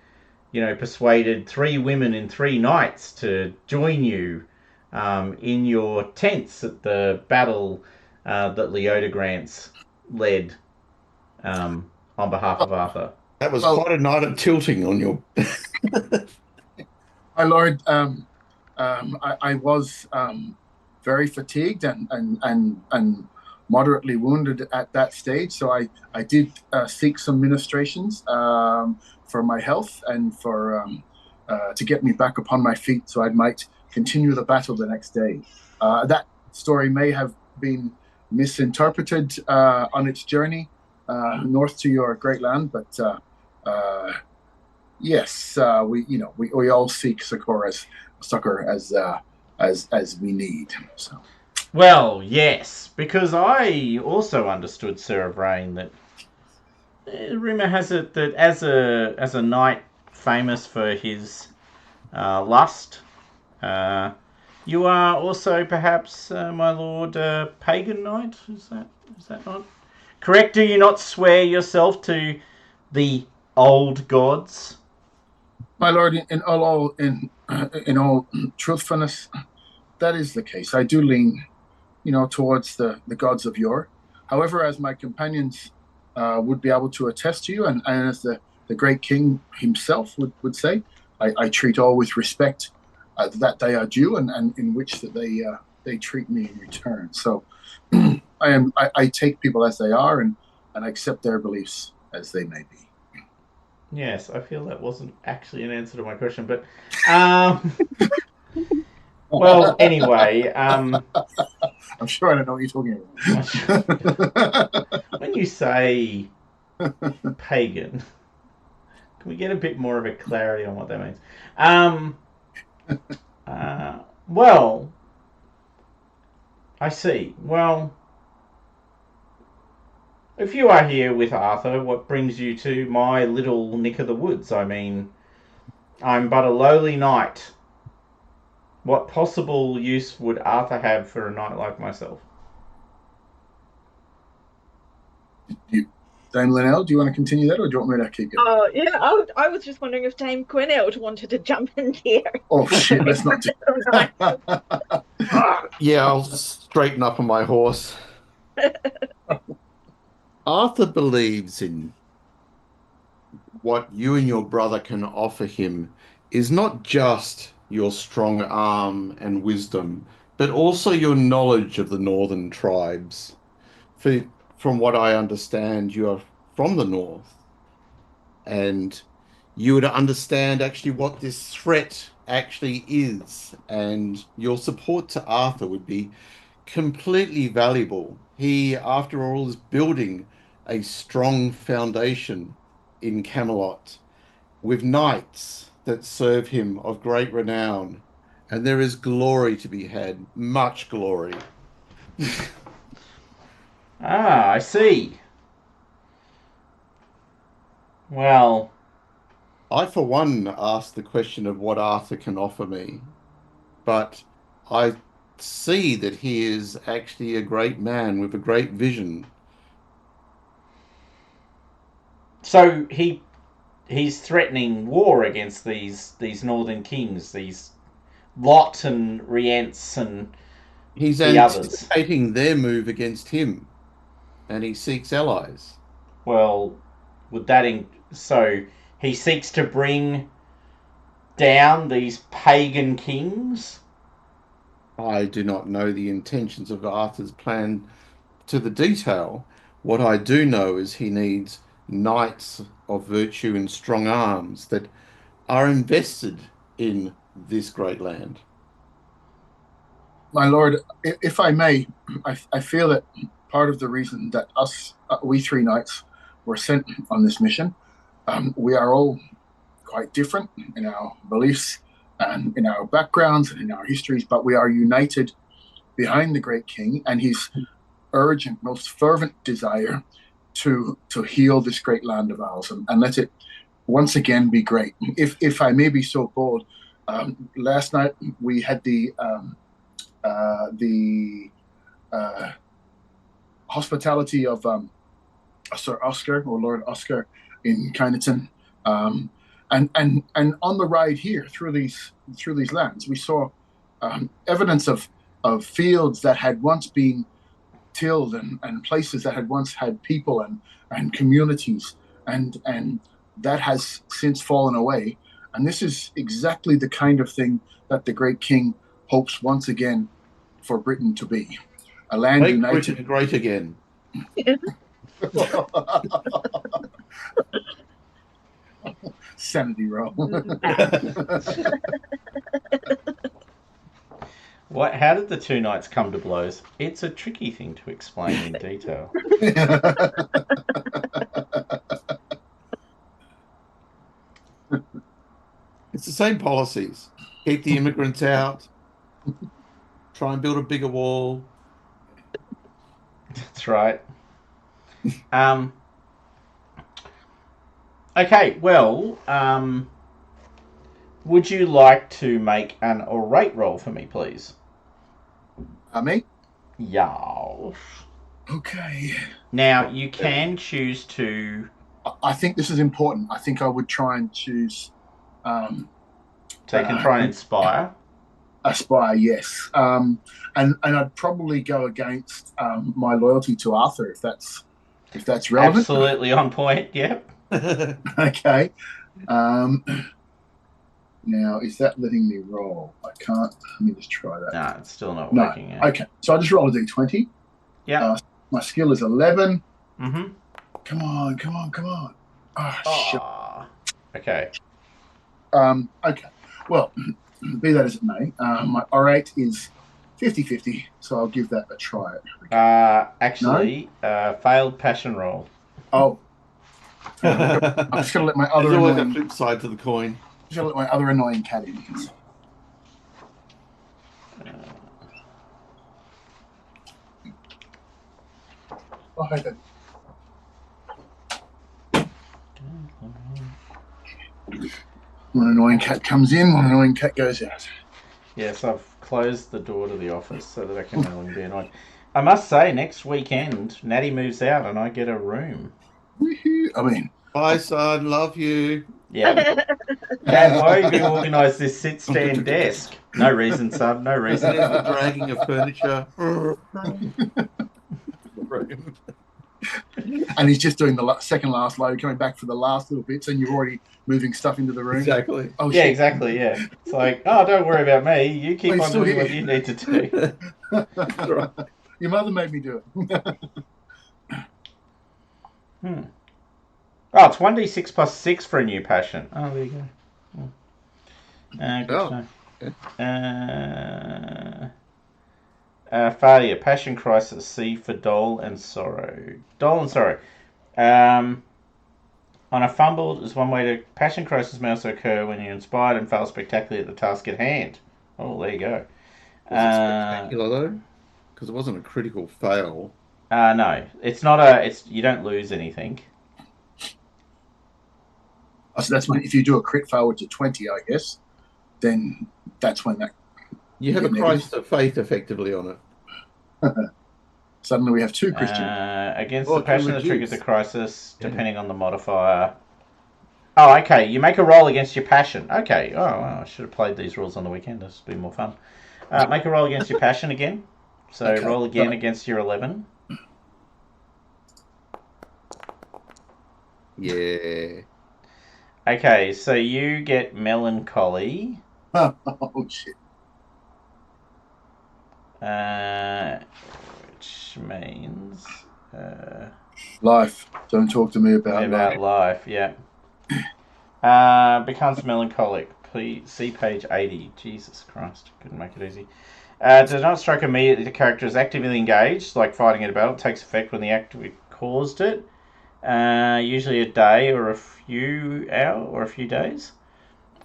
persuaded 3 women in 3 nights to join you in your tents at the battle that Leodogrants led on behalf of Arthur. That was quite a night of tilting on your. My lord, I was very fatigued and moderately wounded at that stage, so I did seek some ministrations for my health and for to get me back upon my feet, so I might continue the battle the next day. That story may have been misinterpreted on its journey north to your great land, but yes, we all seek succor as we need. So. Well, yes, because I also understood, Sir Vrain, that rumor has it that as a knight famous for his lust, you are also perhaps, my lord, a pagan knight. Is that not correct? Do you not swear yourself to the old gods? My lord, in all truthfulness, that is the case. I do lean, towards the gods of yore. However, as my companions would be able to attest to you, and as the great king himself would say, I treat all with respect that they are due, and in which that they treat me in return. So I take people as they are, and I accept their beliefs as they may be. Yes, I feel that wasn't actually an answer to my question, but well, anyway, I'm sure I don't know what you're talking about. When you say pagan, can we get a bit more of a clarity on what that means? Well, I see. Well, if you are here with Arthur, what brings you to my little nick of the woods? I mean, I'm but a lowly knight. What possible use would Arthur have for a knight like myself? Dame Linnell, do you want to continue that, or do you want me to keep going? Oh, yeah, I was just wondering if Dame Gwinnett wanted to jump in here. Oh, shit, let's not do that. Yeah, I'll straighten up on my horse. Arthur believes in what you and your brother can offer him is not just your strong arm and wisdom, but also your knowledge of the northern tribes. From what I understand, you are from the north, and you would understand actually what this threat actually is, and your support to Arthur would be completely valuable. He, after all, is building a strong foundation in Camelot with knights that serve him of great renown, and there is glory to be had, much glory. Ah, I see. Well, I, for one, ask the question of what Arthur can offer me, but I see that he is actually a great man with a great vision. so he's threatening war against these northern kings, these Lot and Rience and He's the others. anticipating their move against him, and he seeks allies. Well, would that so he seeks to bring down these pagan kings? I do not know the intentions of Arthur's plan to the detail. What I do know is he needs knights of virtue and strong arms that are invested in this great land. My lord, if I may, I feel that part of the reason that we three knights, were sent on this mission, we are all quite different in our beliefs and in our backgrounds and in our histories, but we are united behind the great king and his urgent, most fervent desire to heal this great land of ours and let it once again be great. If I may be so bold, last night we had the hospitality of Sir Oscar or Lord Oscar in Kyneton. And on the ride here through these lands, we saw evidence of fields that had once been tilled and places that had once had people and communities, and that has since fallen away. And this is exactly the kind of thing that the great king hopes once again for Britain to be. A land Make united. Britain great again. Sanity roll. What? How did the two knights come to blows? It's a tricky thing to explain in detail. It's the same policies. Keep the immigrants out. Try and build a bigger wall. That's right. Okay, well, would you like to make an orate roll for me, please? Me? Yeah. Okay. Now, you can choose to... I think this is important. I think I would try and choose... So you can try and inspire. Aspire, yes. And I'd probably go against my loyalty to Arthur, if that's relevant. Absolutely on point, yep. Okay. Now, is that letting me roll? I can't. Let me just try that. No, it's still not working. No. Okay. So I just roll a d20. Yeah. My skill is 11. Mm-hmm. Come on. Oh, shit. Okay. Okay. Well, be that as it may, my orate is 50-50, so I'll give that a try. Actually, failed passion roll. Oh. I'm just going to let my other There's always annoying... a flip side to the coin. Just going to let my other annoying cat in. Oh, hey, then. One annoying cat comes in, one annoying cat goes out. Yes, I've closed the door to the office so that I can no longer be annoyed. I must say, next weekend, Natty moves out and I get a room. Woohoo! I mean... Bye, son. Love you. Yeah. Dad, why have you organised this sit-stand desk? No reason, son, no reason. There's the dragging of furniture. And he's just doing the second last load, coming back for the last little bits, and you're already moving stuff into the room. Exactly. Oh, Yeah, shit. exactly, yeah. It's like, oh, don't worry about me. You keep Well, on doing still what here. you need to do. Right. Your mother made me do it. Oh, it's 1d6 plus 6 for a new passion. Oh, there you go. Good to know. Failure, passion, crisis, C for dole and sorrow. Dole and sorrow. On a fumble, there's one way to... Passion crisis may also occur when you're inspired and fail spectacularly at the task at hand. Oh, there you go. Was it spectacular, though? Because it wasn't a critical fail. No. It's not a... You don't lose anything. So that's when, if you do a crit fail, which is 20, I guess, then that's when that... You have a crisis of faith, effectively, on it. Suddenly we have 2 Christian. Against the passion that triggers the crisis, depending on the modifier. Oh, okay. You make a roll against your passion. Okay. Oh, well, I should have played these rules on the weekend. This would be more fun. Make a roll against your passion again. So roll again against your 11. Yeah. Okay, so you get melancholy. Oh, shit. Which means... life. Don't talk to me about life. Yeah. Becomes melancholic. Please see page 80. Jesus Christ. Couldn't make it easy. Does not strike immediately. The character is actively engaged, like fighting in a battle. It takes effect when the activity caused it. Usually a day or a few hours or a few days.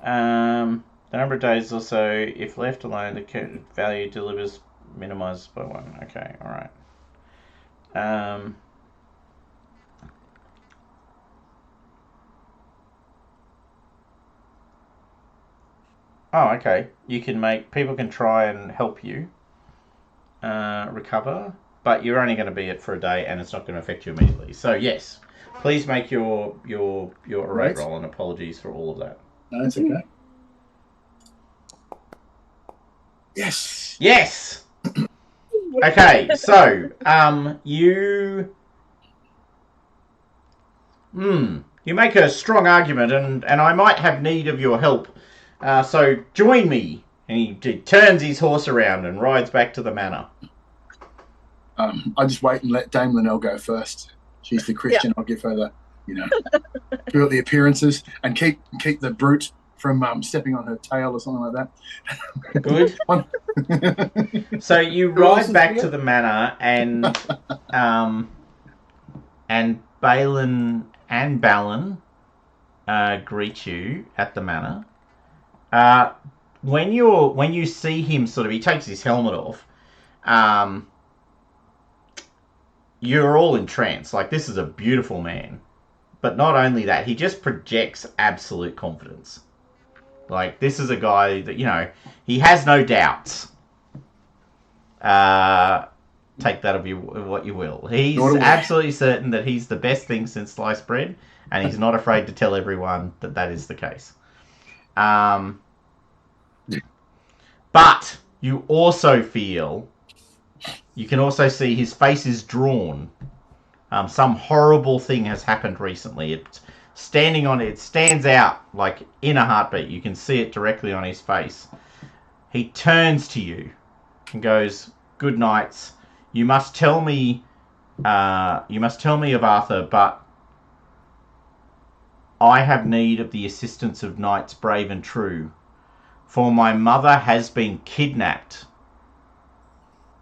The number of days also, if left alone, the value delivers minimizes by 1. Okay, all right. Oh, okay. You can make... People can try and help you recover, but you're only going to be it for a day, and it's not going to affect you immediately. So, yes. Please make your errate roll, and apologies for all of that. No, it's okay. Yes! Yes! Okay, so, you make a strong argument, and I might have need of your help. So join me. And he turns his horse around and rides back to the manor. I just wait and let Dame Linnell go first. She's the Christian. I'll give her the, do all the appearances and keep the brute from stepping on her tail or something like that. Good. So you ride back to the manor, and Balin and Balin greet you at the manor. When you see him, he takes his helmet off. You're all in trance. Like, this is a beautiful man, but not only that, he just projects absolute confidence. Like, this is a guy that he has no doubts. Take that of what you will. He's absolutely certain that he's the best thing since sliced bread, and he's not afraid to tell everyone that is the case. But you also feel, you can also see his face is drawn. Some horrible thing has happened recently. It stands out like in a heartbeat. You can see it directly on his face. He turns to you and goes, "Good nights. You must tell me of Arthur, but I have need of the assistance of knights brave and true. For my mother has been kidnapped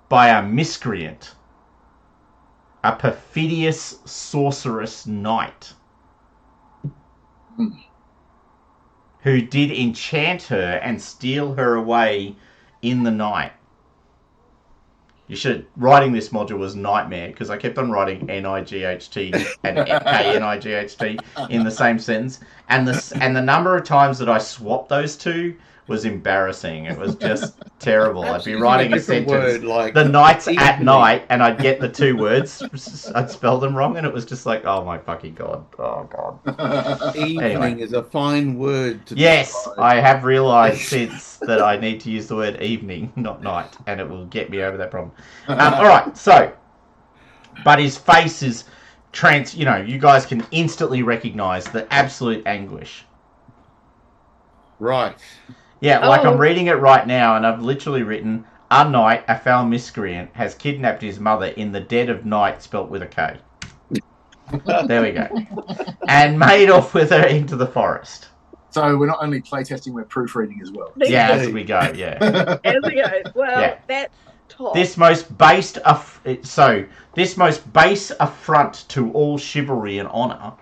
by a miscreant, a perfidious sorceress knight, who did enchant her and steal her away in the night." Writing this module was nightmare, because I kept on writing N-I-G-H-T and K-N-I-G-H-T in the same sentence. And the number of times that I swapped those two was embarrassing. It was just terrible. I'd be writing a sentence, word, like the nights at night, and I'd get the two words. I'd spell them wrong, and it was just like, oh my fucking God. Oh God. Evening is a fine word to Yes, describe. I have realised since that I need to use the word evening, not night, and it will get me over that problem. Alright, so, but his face is you guys can instantly recognise the absolute anguish. Right. Yeah, like I'm reading it right now, and I've literally written, "A knight, a foul miscreant, has kidnapped his mother in the dead of night," spelt with a K. There we go. And made off with her into the forest. So we're not only playtesting, we're proofreading as well. Yeah, as we go, yeah. As we go. Well, Yeah. that's top. This most base affront to all chivalry and honour,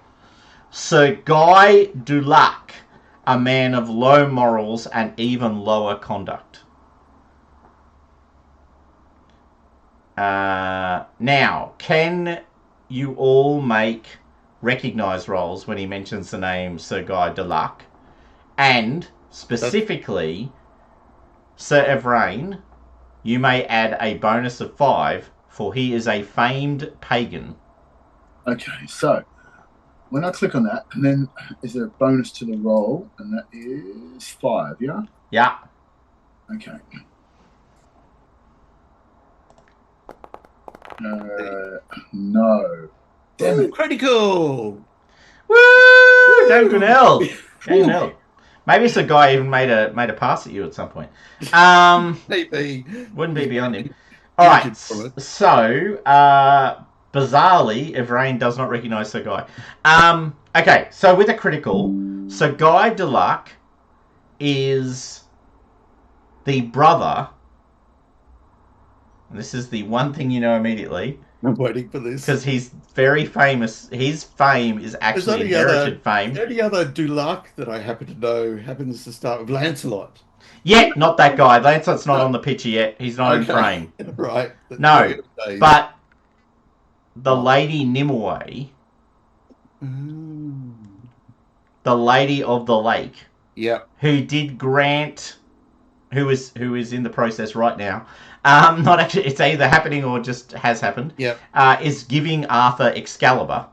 Sir Guy Dulac, a man of low morals and even lower conduct. Now, can you all make recognise rolls when he mentions the name Sir Guy Dulac? And, specifically, Sir Evrain, you may add a bonus of 5, for he is a famed pagan. Okay, so when I click on that, and then is there a bonus to the roll? And that is 5, yeah? Yeah. Okay. No. Damn it. Critical! Woo! Gangrel. Maybe it's a guy even made a pass at you at some point. Maybe. Wouldn't be beyond him. All right. So, bizarrely, Evrain does not recognise Sir Guy. Okay. So with a critical, Sir Guy Dulac is the brother. And this is the one thing you know immediately. I'm waiting for this. Because he's very famous. His fame is actually inherited fame. The only other Dulac that I happen to know happens to start with Lancelot. Yeah, not that guy. Lancelot's not on the picture yet. He's not in frame. Right. No, but the Lady Nimue, the Lady of the Lake, who did grant, who is in the process right now. Not actually. It's either happening or just has happened. Is giving Arthur Excalibur.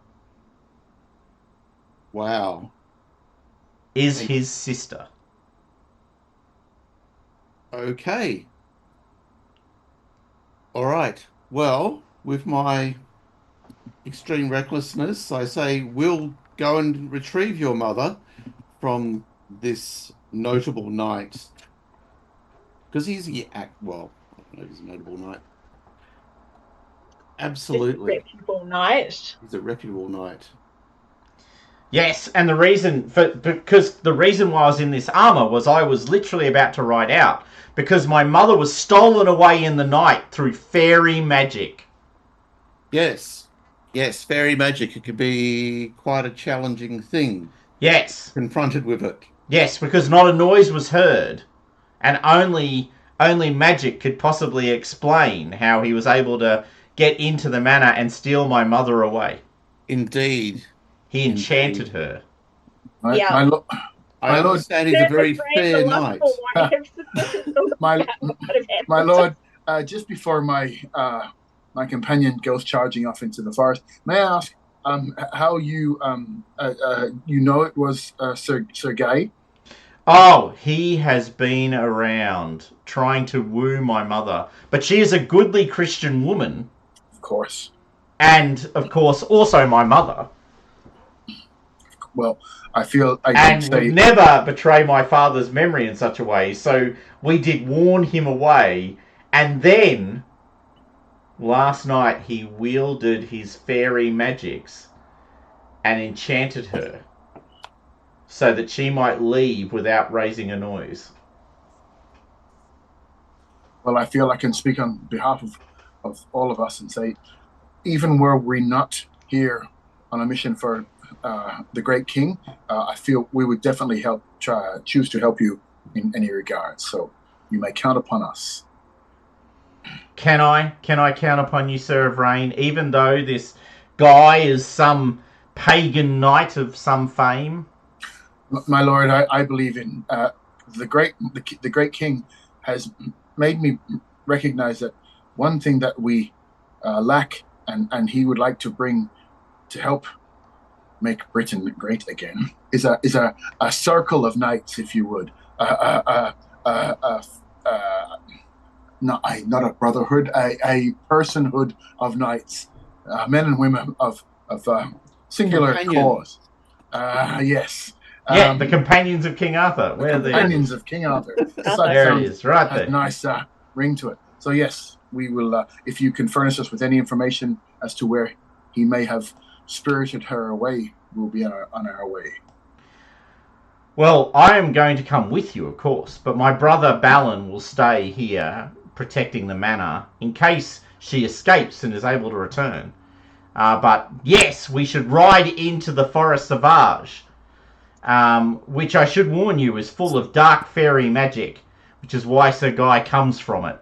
Wow. Is his sister. Okay. All right. Well, with my extreme recklessness, I say we'll go and retrieve your mother from this notable knight. Because he's a notable knight. Absolutely. He's a reputable knight. He's a reputable knight. Yes, and the reason because the reason why I was in this armor was I was literally about to ride out because my mother was stolen away in the night through fairy magic. Yes, fairy magic. It could be quite a challenging thing. Yes, confronted with it. Yes, because not a noise was heard, and only magic could possibly explain how he was able to get into the manor and steal my mother away. Indeed. He enchanted her. Yeah. I understand he's a very fair knight. My lord, just before my companion goes charging off into the forest, may I ask how you it was Sir Guy? Oh, he has been around trying to woo my mother, but she is a goodly Christian woman. Of course. And, of course, also my mother. Well, I feel I can say... would never betray my father's memory in such a way, so we did warn him away, and then last night he wielded his fairy magics and enchanted her so that she might leave without raising a noise. Well, I feel I can speak on behalf of all of us and say, even were we not here on a mission for the great king, I feel we would definitely choose to help you in any regard. So you may count upon us. Can I count upon you, Sir of Rain, even though this guy is some pagan knight of some fame? My lord, I believe in the great king has made me recognize that one thing that we lack and he would like to bring to help make Britain great again is a circle of knights, if you would, not a brotherhood, a personhood of knights, men and women of singular cause. Yes. Yeah, the companions of King Arthur. The companions of King Arthur. There it is, right there. A nice ring to it. So yes, we will. If you can furnish us with any information as to where he may have spirited her away, we'll be on our way. Well, I am going to come with you, of course, but my brother Balin will stay here protecting the manor in case she escapes and is able to return. But yes, we should ride into the Forest Sauvage, which I should warn you is full of dark fairy magic, which is why Sir Guy comes from it.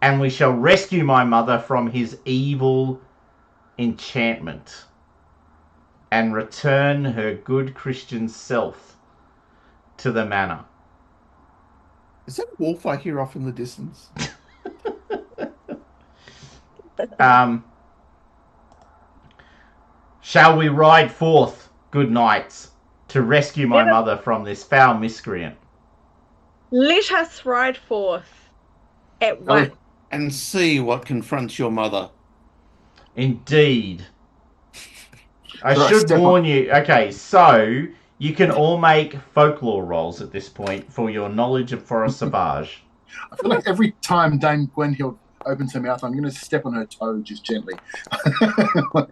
And we shall rescue my mother from his evil enchantment and return her good Christian self to the manor. Is that a wolf I hear off in the distance? Shall we ride forth, good knights, to rescue my mother from this foul miscreant? Let us ride forth at once. And see what confronts your mother. Indeed. I should warn you. Okay, so you can all make folklore rolls at this point for your knowledge of Forest Sauvage. I feel like every time Dame Gwenhild opens her mouth, I'm going to step on her toe just gently. I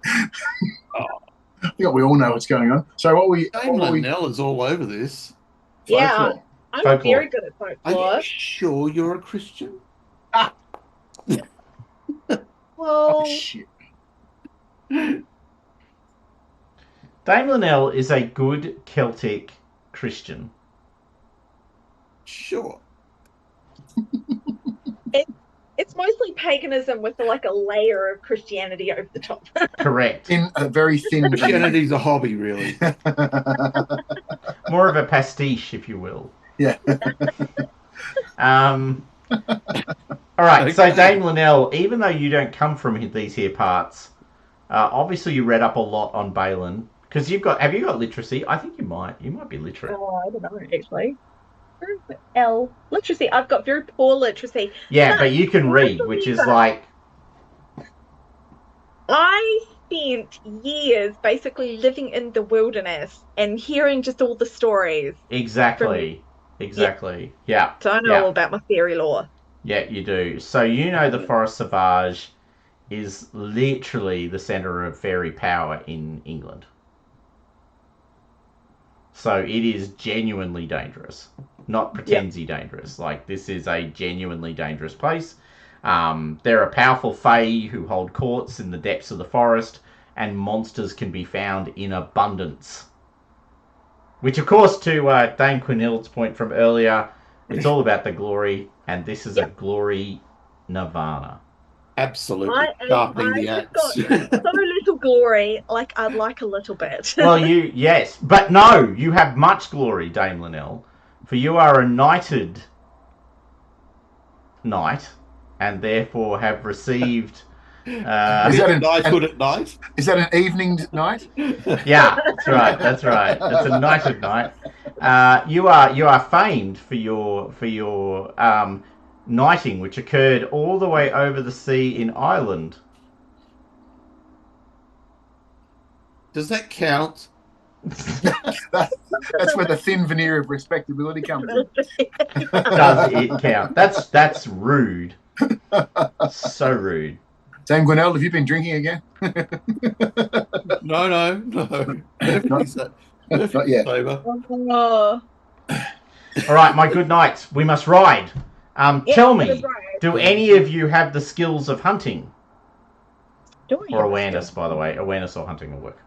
think we all know what's going on. So Dame Linnell is all over this. Yeah, I'm Folklore. very good at folklore. Are you sure you're a Christian? Well, Oh, shit. Dame Linnell is a good Celtic Christian. Sure. it's mostly paganism with like a layer of Christianity over the top. Correct. In a very thin. Christianity's a hobby, really. More of a pastiche, if you will. Yeah. All right, Okay. so Dame Linnell, even though you don't come from these here parts, obviously you read up a lot on Balin because have you got literacy? I think you might be literate. Oh, I don't know actually. Literacy. I've got very poor literacy. Yeah, but you can read, which is like I spent years basically living in the wilderness and hearing just all the stories. exactly. Yeah. So I know all about my fairy lore. Yeah, you do. So you know the Forest Sauvage is literally the centre of fairy power in England. So it is genuinely dangerous, not pretensy dangerous. Like this is a genuinely dangerous place. There are powerful fae who hold courts in the depths of the forest, and monsters can be found in abundance. Which, of course, to Dame Quinild's point from earlier, it's all about the glory, and this is a glory nirvana. Absolutely. Sharpening the I've axe. got so little glory, like I'd like a little bit. Well, yes, but no, you have much glory, Dame Linnell, for you are a knighted knight, and therefore have received. Is that a knighthood at night? Is that an evening night? Yeah, that's right. It's a knighted knight. You are famed for your knighting, which occurred all the way over the sea in Ireland. Does that count? That's where the thin veneer of respectability comes in. Does it count? That's rude. So rude. Dame Gwenhild, have you been drinking again? No. Not yet. Sober. Oh, All right, my good knights, we must ride. Tell me, that's right. do any of you have the skills of hunting? Do I Or have awareness, by the way. Awareness or hunting will work.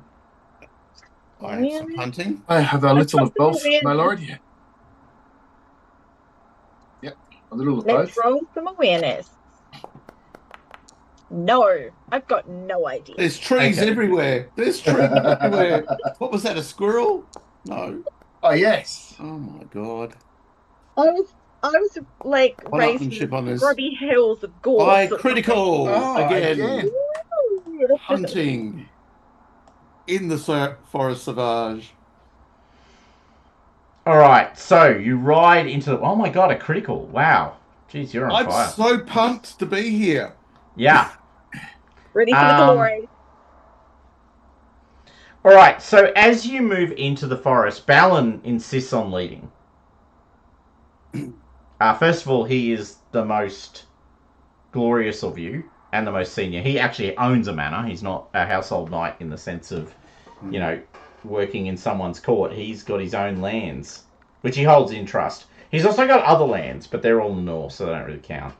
I have some hunting. I have a little of both, Awareness. my lord. Yep, a little of Let's both. roll some awareness. No, I've got no idea. There's trees Okay. everywhere. There's trees everywhere. What was that, a squirrel? No. Oh, yes. Oh my god. I was like raised One-upmanship in on this. grubby hills of gorse. By or critical Oh, again. again. something. Hunting in the Forest Sauvage. All right, so you ride into the... Oh my god, a critical. Wow. Jeez, you're on I'm fire. so pumped to be here. Yeah. Ready for the glory. All right, so as you move into the forest, Balin insists on leading. First of all, he is the most glorious of you. and the most senior. He actually owns a manor. He's not a household knight in the sense of, working in someone's court. He's got his own lands, which he holds in trust. He's also got other lands, but they're all in the north, so they don't really count.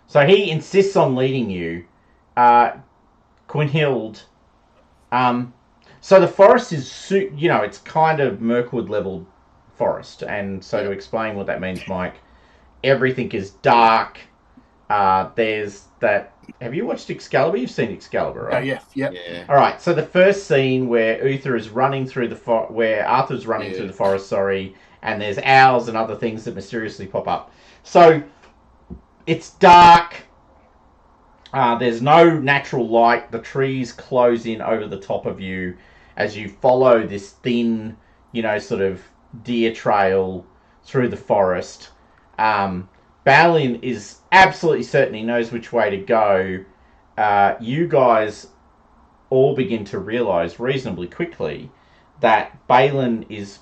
So he insists on leading you. Quinhild. So the forest is, it's kind of Mirkwood level forest, and so to explain what that means, Mike, everything is dark. There's that. Have you watched Excalibur? You've seen Excalibur, right? Yeah. All right. So the first scene where Arthur's running through the forest, sorry, and there's owls and other things that mysteriously pop up. So it's dark. There's no natural light. The trees close in over the top of you as you follow this thin, sort of deer trail through the forest. Balin is absolutely certain he knows which way to go. You guys all begin to realise reasonably quickly that Balin is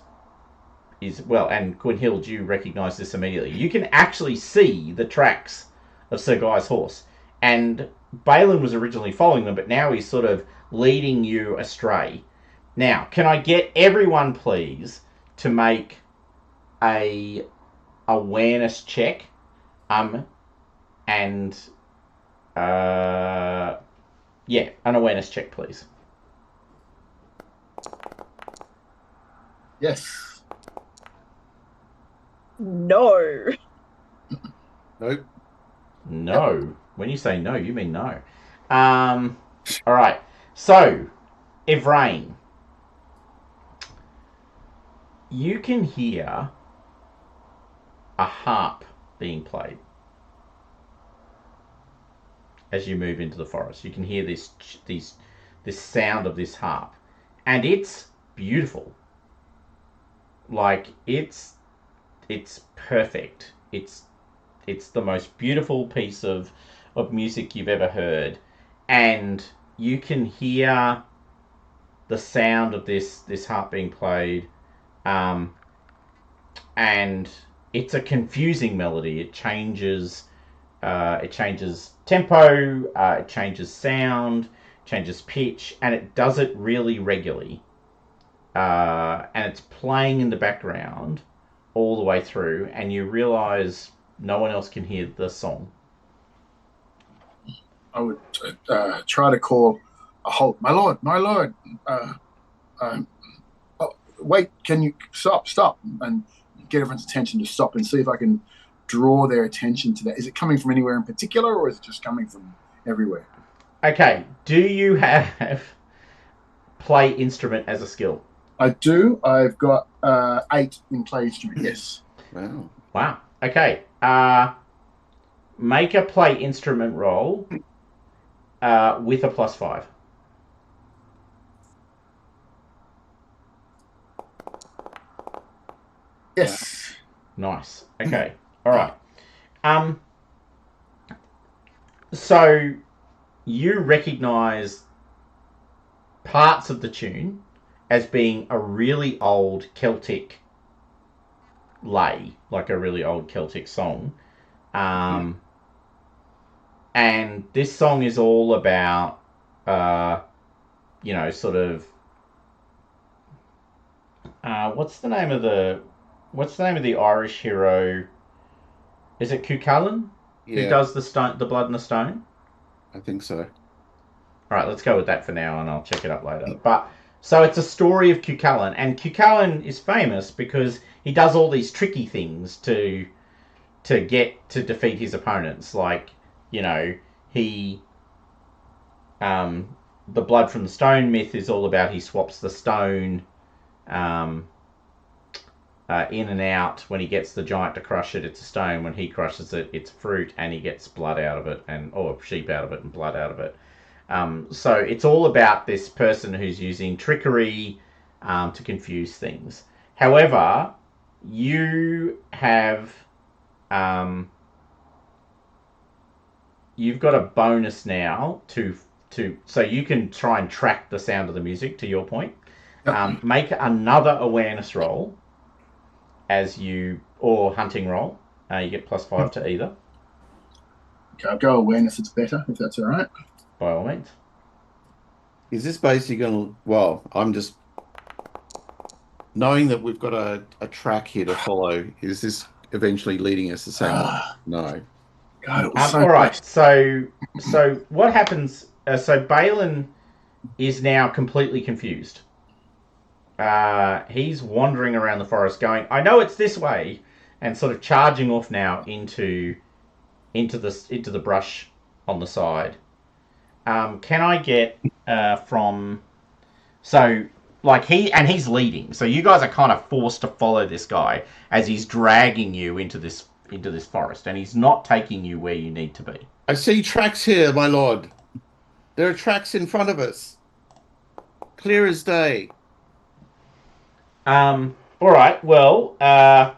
well, and Quinhild, you recognise this immediately. You can actually see the tracks of Sir Guy's horse. And Balin was originally following them, but now he's sort of leading you astray. Now, can I get everyone, please, to make a awareness check? An awareness check, please. Yes. No. Nope. No. When you say no, you mean no. All right. So, Evrain, you can hear a harp being played as you move into the forest. You can hear this sound of this harp, and it's beautiful. Like it's perfect. It's the most beautiful piece of music you've ever heard, and you can hear the sound of this harp being played, and it's a confusing melody. It changes tempo, it changes sound, changes pitch, and it does it really regularly. And it's playing in the background all the way through, and you realise no one else can hear the song. I would try to call a halt. My lord. Wait, can you stop, and get everyone's attention to stop and see if I can draw their attention to that. Is it coming from anywhere in particular, or is it just coming from everywhere? Okay, do you have play instrument as a skill? I do. I've got 8 in play instrument, yes. Wow. Okay. Make a play instrument roll with a +5. Yes. Nice. Okay. All right. So you recognise parts of the tune as being a really old Celtic lay, like a really old Celtic song. And this song is all about, sort of, what's the name of the Irish hero? Is it Cuchulainn? Yeah. Who does the blood and the stone? I think so. All right, let's go with that for now, and I'll check it up later. But so it's a story of Cuchulainn, and Cuchulainn is famous because he does all these tricky things to get to defeat his opponents. Like, the blood from the stone myth is all about he swaps the stone in and out. When he gets the giant to crush it, it's a stone. When he crushes it, it's fruit, and he gets blood out of it, or sheep out of it and blood out of it. So it's all about this person who's using trickery to confuse things. However, you have you've got a bonus now to so you can try and track the sound of the music. To your point, make another awareness roll or hunting roll. You get +5 to either. Okay, I'll go awareness. It's better if that's all right. By all means. Is this basically going to? Well, I'm just knowing that we've got a track here to follow. Is this eventually leading us the same way? No. God, it was so all right. close. So what happens? So Balin is now completely confused. He's wandering around the forest, going, "I know it's this way," and sort of charging off now into the brush on the side. Can I get from he's leading, so you guys are kind of forced to follow this guy as he's dragging you into this forest, and he's not taking you where you need to be. I see tracks here, my lord. There are tracks in front of us. Clear as day. All right. Well, I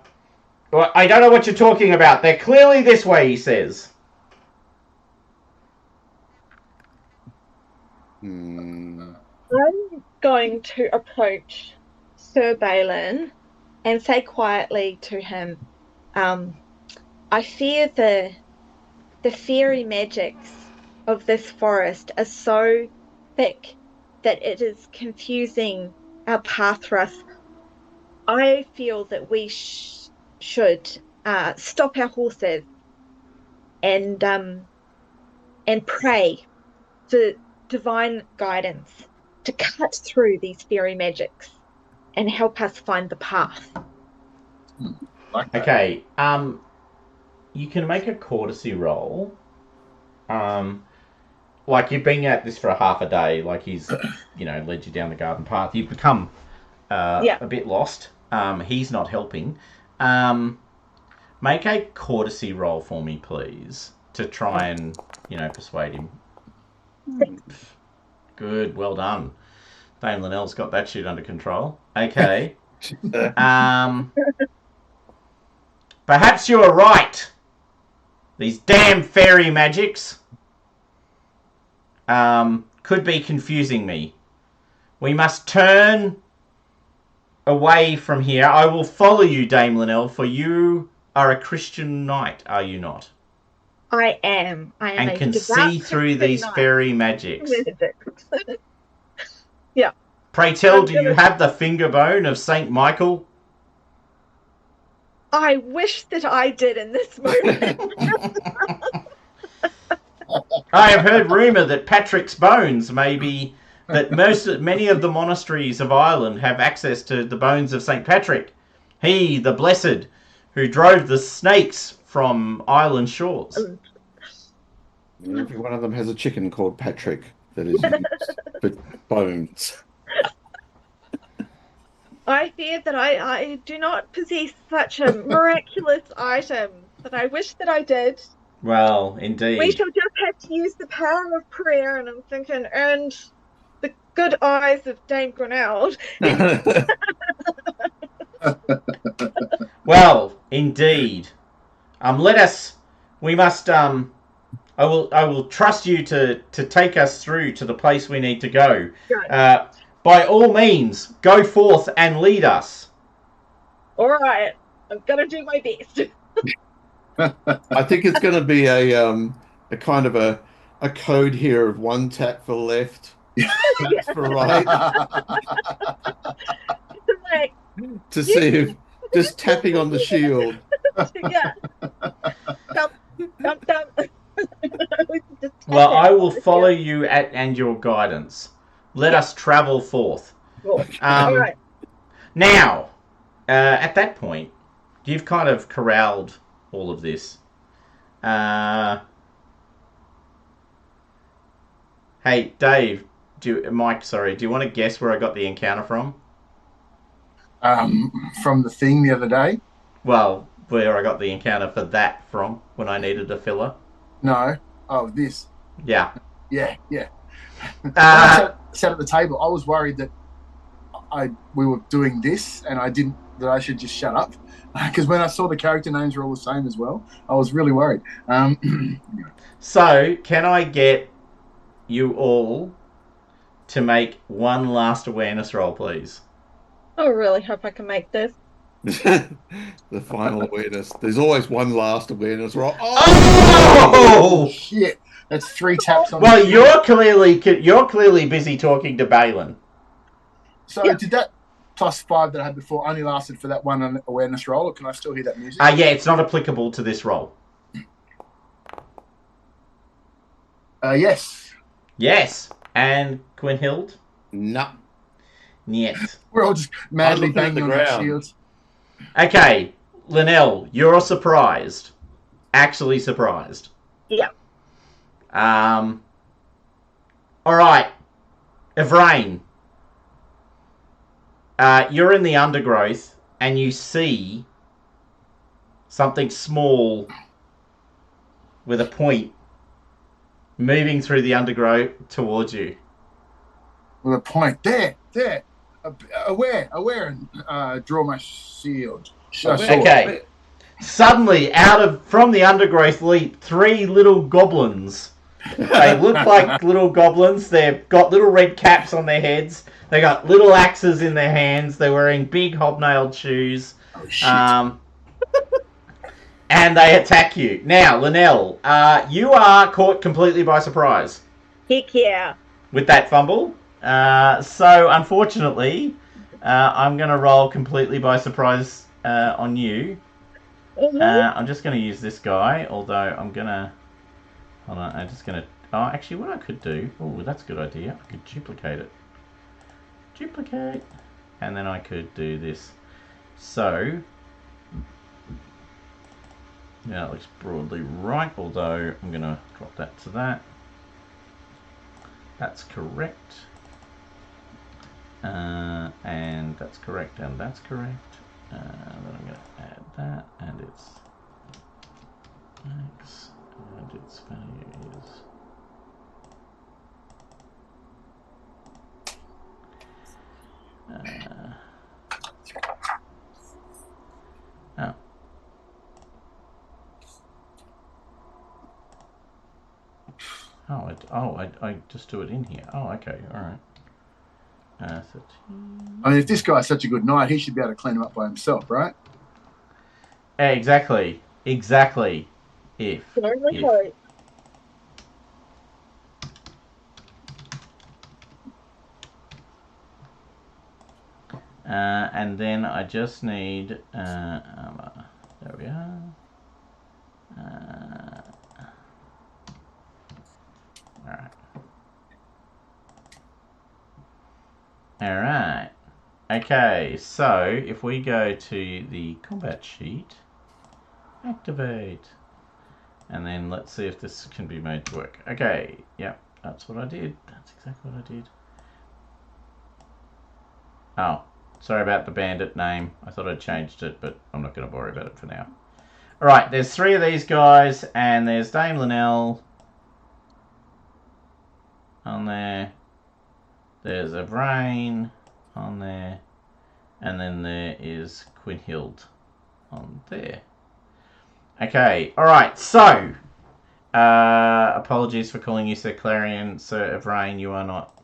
don't know what you're talking about. They're clearly this way, he says. I'm going to approach Sir Balin and say quietly to him, I fear the fairy magics of this forest are so thick that it is confusing our path for us. I feel that we should stop our horses and pray for divine guidance to cut through these fairy magics and help us find the path. Okay. You can make a courtesy roll. Like you've been at this for a half a day. Like he's, led you down the garden path. You've become a bit lost. He's not helping. Make a courtesy roll for me, please, to try and persuade him. Good, well done. Dame Linnell's got that shit under control. Okay. Perhaps you are right. These damn fairy magics could be confusing me. We must turn away from here. I will follow you, Dame Linnell, for you are a Christian knight, are you not? I am. And can see through these fairy magics. Yeah. Pray tell, do you have the finger bone of Saint Michael? I wish that I did in this moment. I have heard rumour that Patrick's bones that many of the monasteries of Ireland have access to the bones of Saint Patrick. He, the blessed, who drove the snakes from Ireland shores. Every one of them has a chicken called Patrick that is used for bones. I fear that I do not possess such a miraculous item, but I wish that I did. Well, indeed. We shall just have to use the power of prayer, and I'm thinking, and the good eyes of Dame Grenald. Well, indeed. We must, I will trust you to take us through to the place we need to go. Right. By all means, go forth and lead us. All right. I'm going to do my best. I think it's going to be a kind of a code here of one tap for left, tap for right. Like, to see if just tapping on the shield. Yeah. Dump. Well, I will follow you and your guidance. Let us travel forth. Cool. All right. Now, at that point, you've kind of corralled all of this. Hey, Dave, Mike, do you want to guess where I got the encounter from? From the thing the other day? Well, where I got the encounter for that from when I needed a filler. No. Oh, this. Yeah. Yeah. I sat at the table. I was worried that we were doing this and that I should just shut up. Because when I saw the character names were all the same as well, I was really worried. So, can I get you all to make one last awareness roll, please? I really hope I can make this. The final awareness. There's always one last awareness roll. Oh, Oh! shit. That's 3 taps on Well, the shield. you're clearly busy talking to Balin. So Yeah. did that +5 that I had before only lasted for that one awareness roll, or can I still hear that music? Yeah, it's not applicable to this role. Yes. Yes. And Quinhild? No. Niet. We're all just madly looking at banging the on our ground. shields. Okay, Linnell, you're surprised. Actually surprised. Yeah. Alright. Evrain. You're in the undergrowth and you see something small with a point moving through the undergrowth towards you. With a point. There. Aware, and draw my shield. Sword. Okay. Suddenly, from the undergrowth leap 3 little goblins. They look like little goblins. They've got little red caps on their heads. They got little axes in their hands. They're wearing big hobnailed shoes. Oh, shit. And they attack you. Now, Linnell, you are caught completely by surprise Heck yeah. with that fumble. So, unfortunately, I'm going to roll completely by surprise on you. I'm just going to use this guy, although I'm going to... Hold on, I'm just going to... Oh, actually, what I could do... Oh, that's a good idea. I could duplicate it. Duplicate. And then I could do this. So... Yeah, it looks broadly right, although I'm going to drop that to that. That's correct. And that's correct, and that's correct. Then I'm going to add that, and it's X, and its value is... I just do it in here. Oh, okay, all right. 13. I mean, if this guy's such a good knight, he should be able to clean him up by himself, right? Exactly. If. And then I just need armor. There we are. Alright. Okay, so if we go to the combat sheet, activate, and then let's see if this can be made to work. Okay, yep, that's what I did. That's exactly what I did. Oh, sorry about the bandit name. I thought I'd changed it, but I'm not going to worry about it for now. Alright, there's 3 of these guys, and there's Dame Linnell on there. There's Evrain on there. And then there is Quinhild on there. Okay, alright, so apologies for calling you Sir Clarion. Sir Evrain, you are not.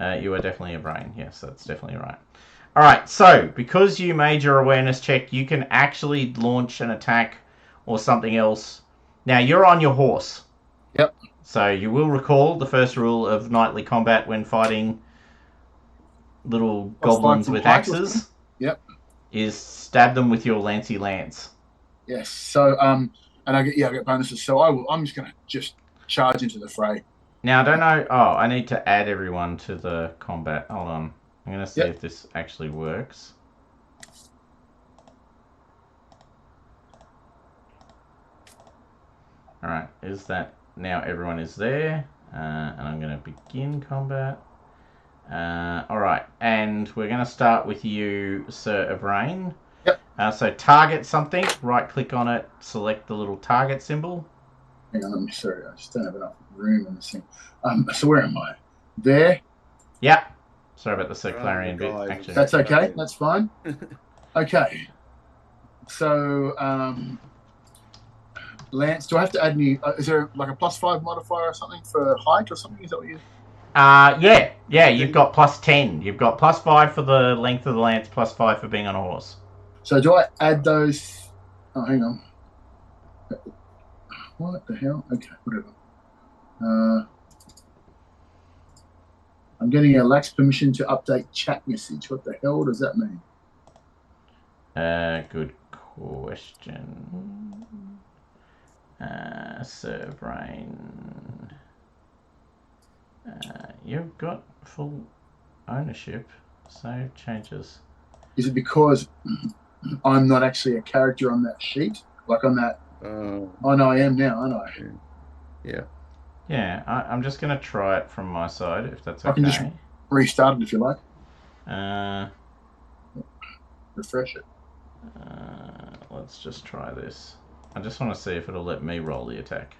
You are definitely Evrain. Yes, that's definitely right. Alright, so because you made your awareness check, you can actually launch an attack or something else. Now, you're on your horse. Yep. So you will recall the first rule of knightly combat when fighting little goblins with axes. Yep. Is stab them with your lancy lance. Yes. So and I get bonuses. So I'm just gonna charge into the fray. Now I don't know. Oh, I need to add everyone to the combat. Hold on. I'm gonna see if this actually works. All right. Is that now everyone is there? And I'm gonna begin combat. All right, and we're going to start with you, Sir Evrain. Yep. So target something, right-click on it, select the little target symbol. Hang on, sorry, I just don't have enough room in this thing. So where am I? There? Yep. Sorry about the Sir Clarion bit, actually. That's okay, that's fine. Okay. So, Lance, do I have to add any... is there like a +5 modifier or something for height or something? Is that what you... Yeah, you've got +10. You've got +5 for the length of the lance, +5 for being on a horse. So do I add those? Oh, hang on. What the hell? Okay, whatever. I'm getting a lax permission to update chat message. What the hell does that mean? Good question. Serve rain. You've got full ownership. Save changes. Is it because I'm not actually a character on that sheet? Like on that? Oh, no, I am now, aren't I? Yeah. Yeah, I'm just going to try it from my side, if that's okay. I can just restart it if you like. Refresh it. Let's just try this. I just want to see if it'll let me roll the attack.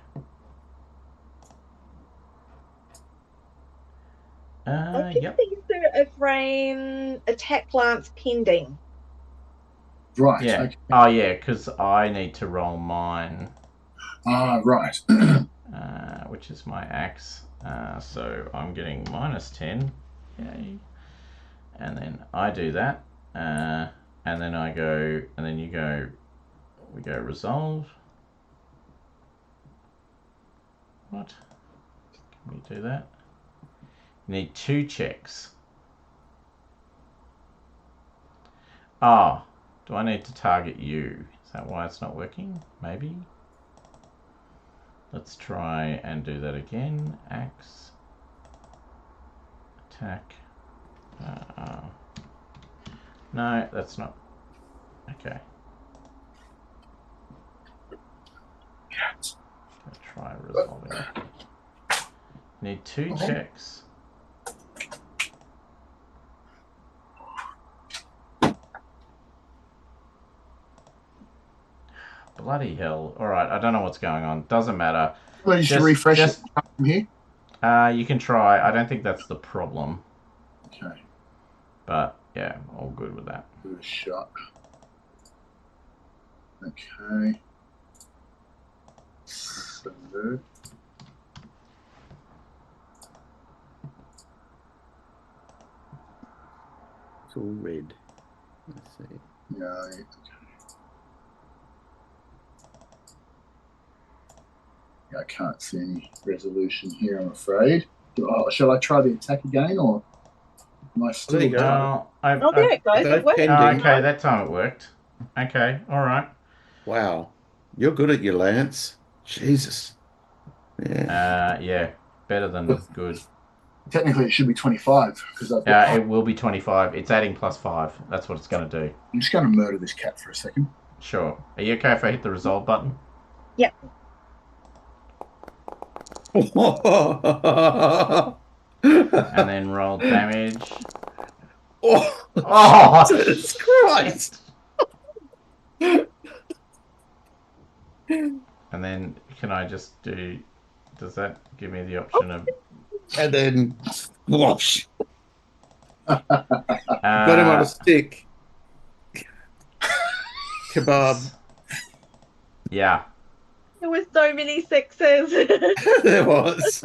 I think Yep. these are of rain attack lance pending. Right. Yeah. Okay. Oh, yeah, because I need to roll mine. Ah, right. Which is my axe. So I'm getting -10. Yay. And then I do that. And then I go, and then you go, we go resolve. What? Can we do that? You need 2 checks. Oh, do I need to target you? Is that why it's not working? Maybe. Let's try and do that again. Axe. Attack. No, that's not. Okay. Let's try resolving it. Need 2 checks. Bloody hell. Alright, I don't know what's going on. Doesn't matter. Well, you should refresh it from here. You can try. I don't think that's the problem. Okay. But, yeah, all good with that. Give it a shot. Okay. So... It's all red. Let's see. Yeah, okay. I can't see any resolution here, I'm afraid. Shall I try the attack again, or am I still... There you go. There it goes. It worked. Okay, that time it worked. Okay, alright. Wow. You're good at your lance. Jesus. Yeah. Yeah, better than good. Technically, it should be 25. It will be 25. It's adding +5. That's what it's going to do. I'm just going to murder this cat for a second. Sure. Are you okay if I hit the resolve button? Yep. And then roll damage. Oh, Jesus Christ! And then can I just do... Does that give me the option of... And then wash. Got him on a stick. Kebab. Yeah. There were so many 6s. There was.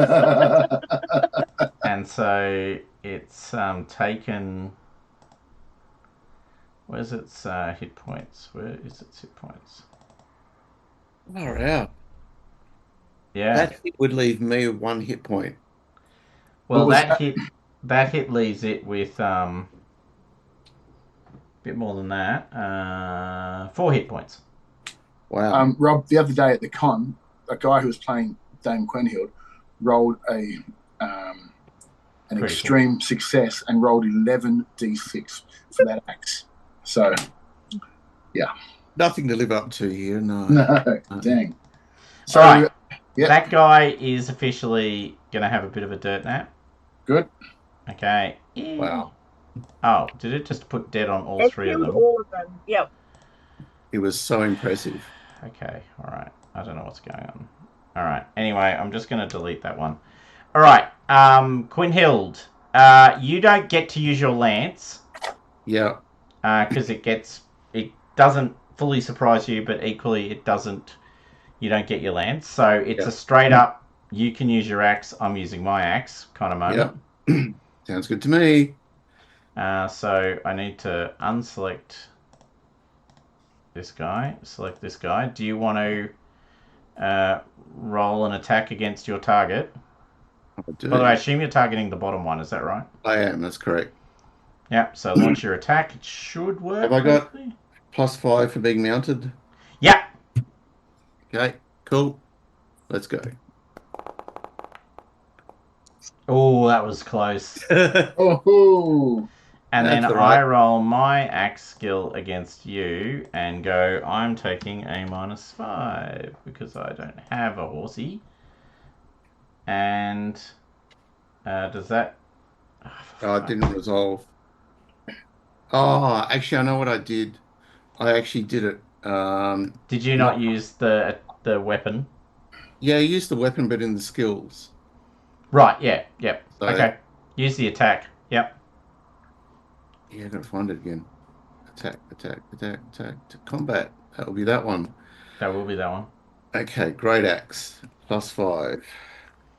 And so it's taken... Where's its hit points? Where is its hit points? Far out. Yeah. That hit would leave me with 1 hit point. Well, that hit leaves it with a bit more than that. 4 hit points. Wow. Rob, the other day at the con, a guy who was playing Dame Quenhild rolled an extreme success and rolled 11d6 for that axe. So, yeah. Nothing to live up to here, no. No, dang. So, right. Yep. That guy is officially going to have a bit of a dirt nap. Good. Okay. Wow. Oh, did it just put dead on all It 3 of killed them? all of them. Yep. It was so impressive. Okay, alright. I don't know what's going on. Alright, anyway, I'm just going to delete that one. Alright, Quinhild, you don't get to use your lance. Yeah. Because it doesn't fully surprise you, but equally you don't get your lance. So it's a straight up, you can use your axe, I'm using my axe kind of moment. Yep. Sounds good to me. So I need to unselect this guy. Select this guy. Do you want to roll an attack against your target? I do. By the way, I assume you're targeting the bottom one. Is that right? I am. That's correct. Yep. So launch your attack. It should work. Have I got hopefully. +5 for being mounted? Yep. Okay, cool. Let's go. Oh, that was close. Oh, And then That's all right. I roll my axe skill against you and go, I'm taking a -5 because I don't have a horsey. And does that... Oh, it didn't resolve. Oh, actually, I know what I did. I actually did it. Did you not use the weapon? Yeah, I used the weapon, but in the skills. Right, yeah, yep. So, Okay. Use the attack. Yep. Yeah, I gotta find it again. Attack, attack, attack, attack. To combat. That will be that one. That will be that one. Okay, great axe. +5.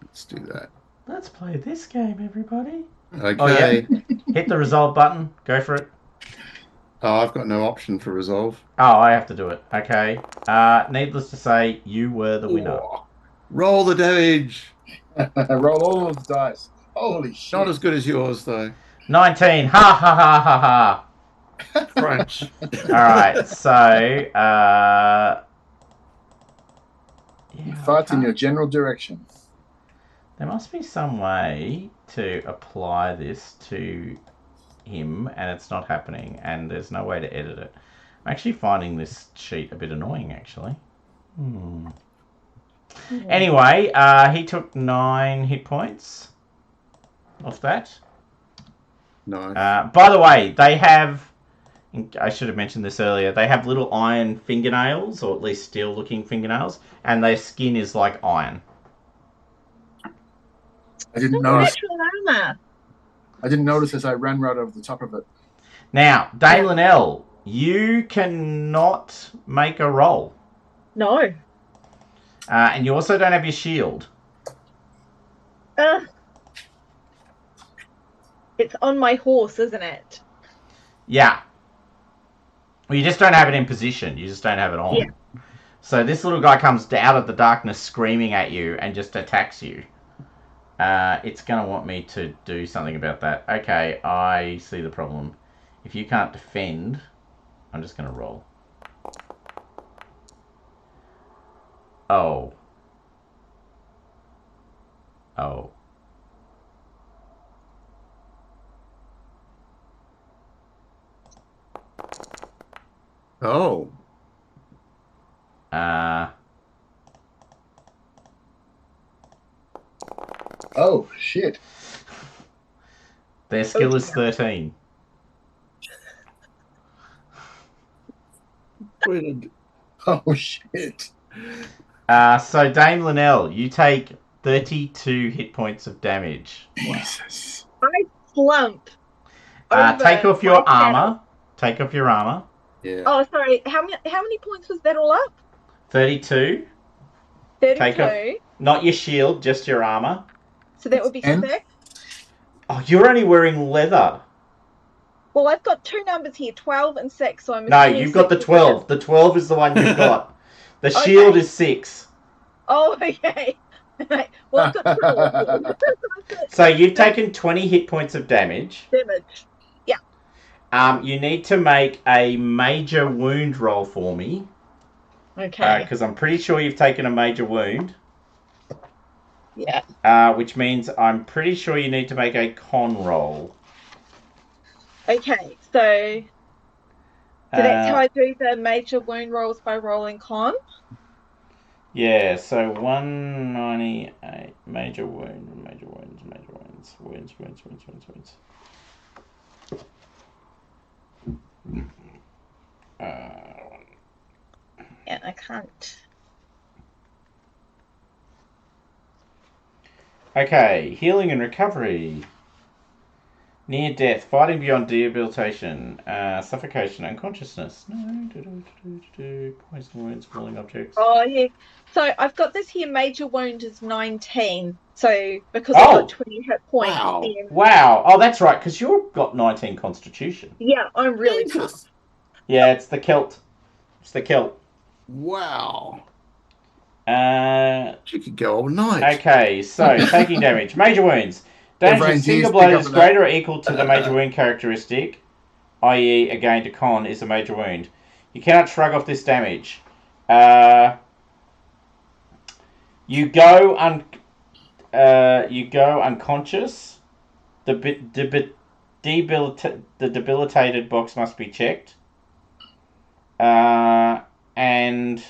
Let's do that. Let's play this game, everybody. Okay. Oh, yeah. Hit the resolve button. Go for it. Oh, I've got no option for resolve. Oh, I have to do it. Okay. Needless to say, you were the winner. Oh, roll the damage. roll all of the dice. Holy shit! Not as good as yours, though. 19. Ha ha ha ha ha. Crunch. Alright, so Fight in your general direction. there must be some way to apply this to him, and it's not happening, and there's no way to edit it. I'm actually finding this sheet a bit annoying, actually. Anyway, he took 9 hit points off that. Nice. By the way, they have... I should have mentioned this earlier. They have little iron fingernails, or at least steel-looking fingernails, and their skin is like iron. I didn't notice. Natural armor. I didn't notice as I ran right over the top of it. Now, Dame Linnell, you cannot make a roll. No. And you also don't have your shield. It's on my horse, isn't it? Yeah. Well, you just don't have it in position. You just don't have it on. Yeah. So this little guy comes out of the darkness screaming at you and just attacks you. It's going to want me to do something about that. Okay, I see the problem. If you can't defend, I'm just going to roll. Oh. Oh. Oh. Oh shit! Their skill is 13. Oh shit! So Dame Linnell, you take 32 hit points of damage. Jesus. I slump. Take off your armor. Take off your armor. Yeah. Oh, sorry. How many points was that all up? 32. 32. Take off, not your shield, just your armor. So that would be 6. Oh, you're only wearing leather. Well, I've got 2 numbers here, 12 and 6. So I'm No, assuming you've got the 6 is 12. The 12 is the one you've got. The shield is 6. Oh, okay. Well, I've got 12. So you've taken 20 hit points of damage. Damage. Yeah. You need to make a major wound roll for me. Okay. Because I'm pretty sure you've taken a major wound. Yeah. Which means I'm pretty sure you need to make a con roll. Okay, so that's how I do the major wound rolls, by rolling con? Yeah, so 198 major wounds. Yeah, I can't. Okay, healing and recovery. Near death, fighting beyond debilitation, suffocation, unconsciousness. Poison wounds, falling objects. Oh, yeah. So I've got this here, major wound is 19. So because I've got 20 hit points. Wow. Then... Wow. Oh, that's right, because you've got 19 constitution. Yeah, I'm really tough. Yeah, it's the Celt. It's the kilt. Wow. You could go all night. Okay, so taking damage. Major wounds. Damage with single blow is greater or equal to the major wound characteristic, i.e. a gain to con is a major wound. You cannot shrug off this damage. You go unconscious. The debilitated box must be checked. And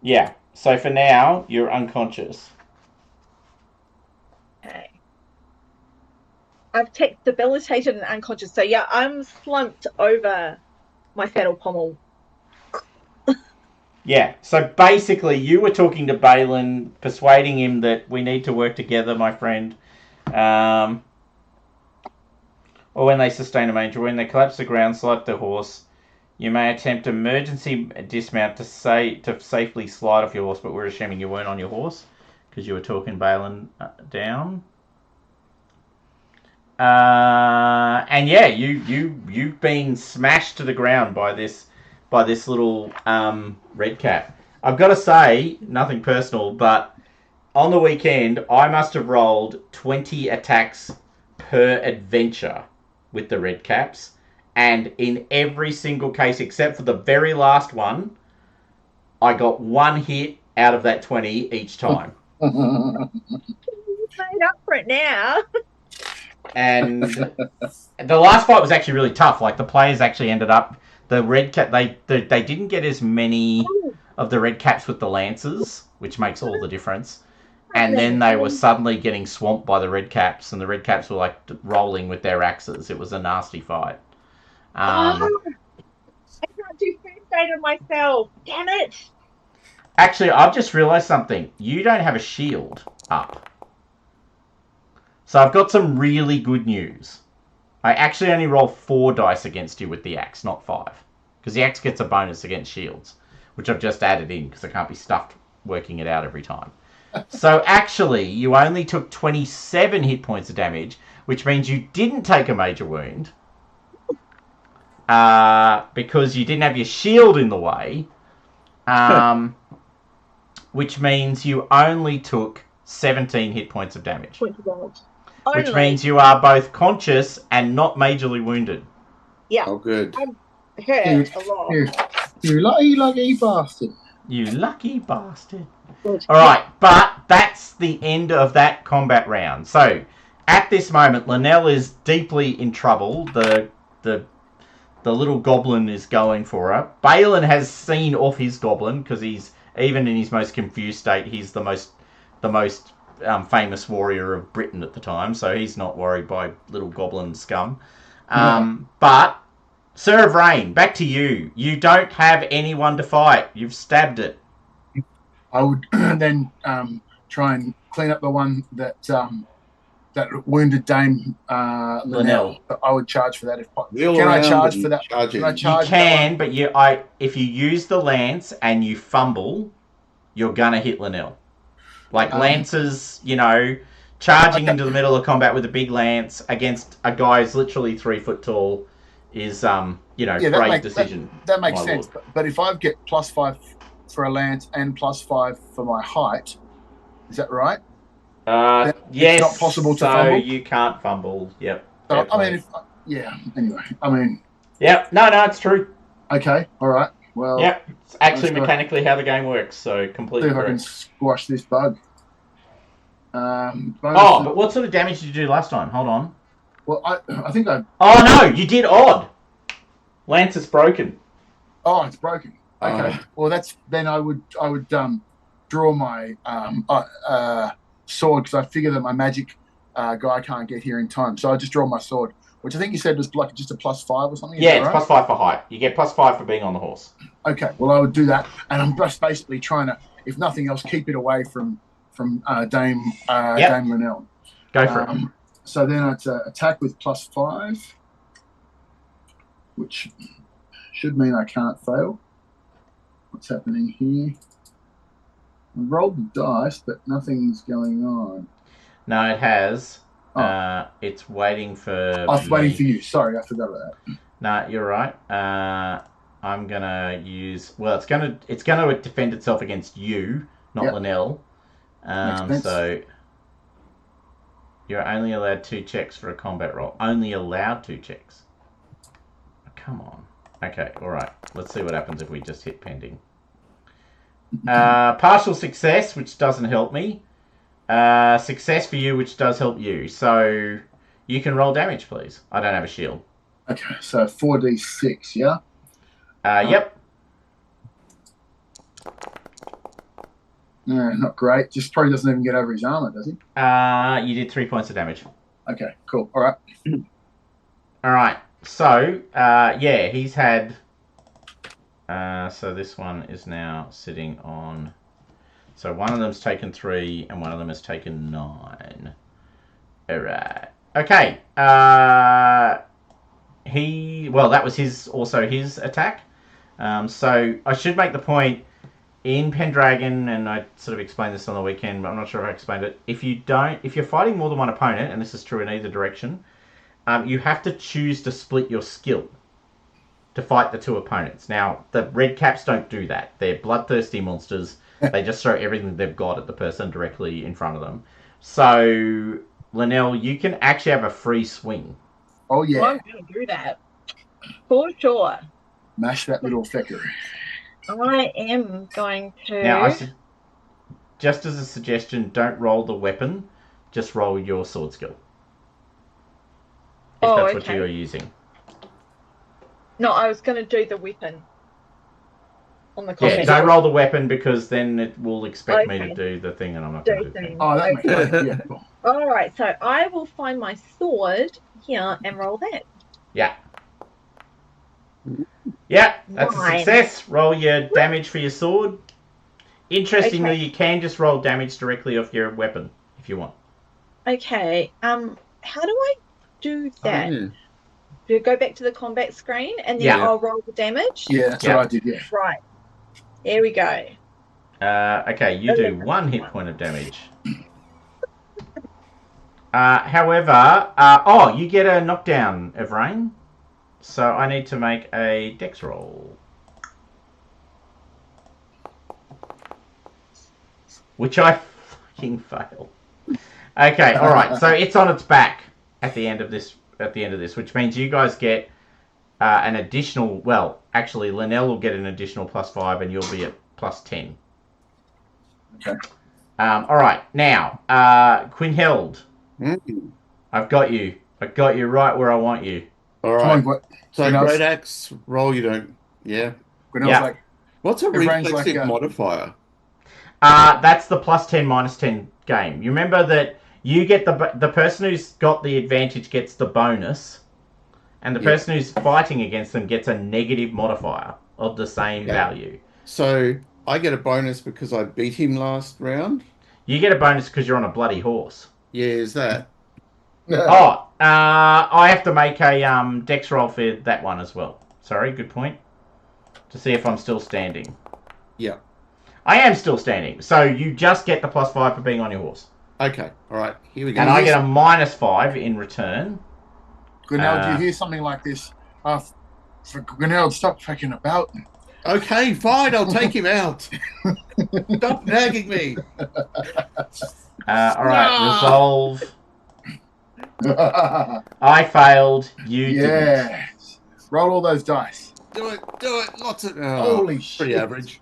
yeah, so for now you're unconscious. Okay. I've checked debilitated and unconscious. So yeah, I'm slumped over my saddle pommel. Yeah, so basically you were talking to Balin, persuading him that we need to work together, my friend. Or when they sustain a major wound, they collapse to the ground, select the horse. You may attempt emergency dismount to safely slide off your horse, but we're assuming you weren't on your horse because you were talking Balin down. And yeah, you've been smashed to the ground by this little red cap. I've got to say, nothing personal, but on the weekend I must have rolled 20 attacks per adventure with the red caps, and in every single case except for the very last one, I got one hit out of that 20 each time. You made up for it now. And the last fight was actually really tough. Like, the players actually ended up, the red cap, they didn't get as many of the red caps with the lances, which makes all the difference. And then they were suddenly getting swamped by the red caps, and the red caps were like rolling with their axes. It was a nasty fight. I can't do first aid on myself. Damn it. Actually, I've just realised something. You don't have a shield up. So I've got some really good news. I actually only roll 4 dice against you with the axe, not 5. Because the axe gets a bonus against shields, which I've just added in because I can't be stuffed working it out every time. So actually, you only took 27 hit points of damage, which means you didn't take a major wound. Because you didn't have your shield in the way. Which means you only took 17 hit points of damage. Which means you are both conscious and not majorly wounded. Yeah. Oh, good. I'm hurt a lot. You lucky bastard. You lucky bastard. Alright, but that's the end of that combat round. So, at this moment, Linnell is deeply in trouble. The little goblin is going for her. Balin has seen off his goblin, because he's, even in his most confused state, he's the most famous warrior of Britain at the time, so he's not worried by little goblin scum. But, Sir of Rain, back to you. You don't have anyone to fight. You've stabbed it. I would then try and clean up the one that wounded Dame Linnell. I would charge for that if possible. Can I charge for that? Can I charge? You can, but if you use the lance and you fumble, you're gonna hit Linnell. Like lances, charging into the middle of combat with a big lance against a guy who's literally 3 foot tall is, brave decision. That makes sense. But if I get +5 for a lance and +5 for my height, is that right? Yes. It's not possible to fumble. So you can't fumble. Yep. So, anyway. Yep. No, it's true. Okay. All right. Well. Yep. It's actually mechanically how the game works. So completely. See if I can squash this bug. But what sort of damage did you do last time? Hold on. Well, I think I. Oh no! You did odd. Lance is broken. Oh, it's broken. Okay. Well, then I would draw my sword, because I figure that my magic guy can't get here in time. So I just draw my sword, which I think you said was like just a +5 or something. Yeah, it's right? +5 for height. You get +5 for being on the horse. Okay. Well, I would do that, and I'm just basically trying to, if nothing else, keep it away from Dame Linnell. Go for it. So then I'd attack with +5, which should mean I can't fail. What's happening here? I rolled the dice, but nothing's going on. No, it has. It's waiting for. Oh, it's waiting for you. Sorry, I forgot about that. No, you're right. I'm gonna use. Well, it's gonna defend itself against you, not Yep. Linnell. Makes sense. So you're only allowed 2 checks for a combat roll. Only allowed 2 checks. Oh, come on. Okay, all right. Let's see what happens if we just hit pending. Partial success, which doesn't help me. Success for you, which does help you. So you can roll damage, please. I don't have a shield. Okay, so 4d6, yeah? Yep. Not great. Just probably doesn't even get over his armor, does he? You did 3 points of damage. Okay, cool. All right. All right. So, yeah, he's had. So this one is now sitting on. So one of them's taken 3, and one of them has taken 9. All right. Okay. Well, that was his attack. So I should make the point in Pendragon, and I sort of explained this on the weekend, but I'm not sure if I explained it. If you're fighting more than one opponent, and this is true in either direction, you have to choose to split your skill to fight the 2 opponents. Now, the red caps don't do that. They're bloodthirsty monsters. They just throw everything they've got at the person directly in front of them. So, Linnell, you can actually have a free swing. Oh, yeah. Well, I'm going to do that. For sure. Mash that little fecker. I am going to... Now, just as a suggestion, don't roll the weapon. Just roll your sword skill. If that's what you're using. No, I was going to do the weapon. On the Yeah, don't roll the weapon because then it will expect me to do the thing and I'm not going to do the thing. Oh, that makes sense. Yeah, cool. All right, so I will find my sword here and roll that. Yeah. Yeah, that's a success. Roll your damage for your sword. Interestingly, you can just roll damage directly off your weapon if you want. Okay. How do I do that? Do you go back to the combat screen and then I'll roll the damage? Yeah, that's what I did, yeah. Right. There we go. Okay, you do 1 hit point of damage. However, you get a knockdown, Evrain. So I need to make a dex roll. Which I fucking fail. Okay, alright, so it's on its back at the end of this, which means you guys get an additional, well, actually Linnell will get an additional +5 and you'll be at +10. Okay. Alright, now, Quinheld. I've got you. I've got you right where I want you. Alright. So great axe roll, you don't, Like, what's a reflexive modifier? That's the +10, -10 game. You remember that you get the person who's got the advantage gets the bonus, and the person who's fighting against them gets a negative modifier of the same value. So I get a bonus because I beat him last round? You get a bonus because you're on a bloody horse. Yeah, is that? I have to make a dex roll for that one as well. Sorry, good point. To see if I'm still standing. Yeah. I am still standing. So you just get the +5 for being on your horse. Okay, alright, here we go. And I get a -5 in return. Grinnell, do you hear something like this? For Grinnell, stop fucking about. Okay, fine, I'll take him out. Stop nagging me. Alright, resolve. I failed. You didn't. Roll all those dice. Do it. Lots of. Holy shit. Pretty average.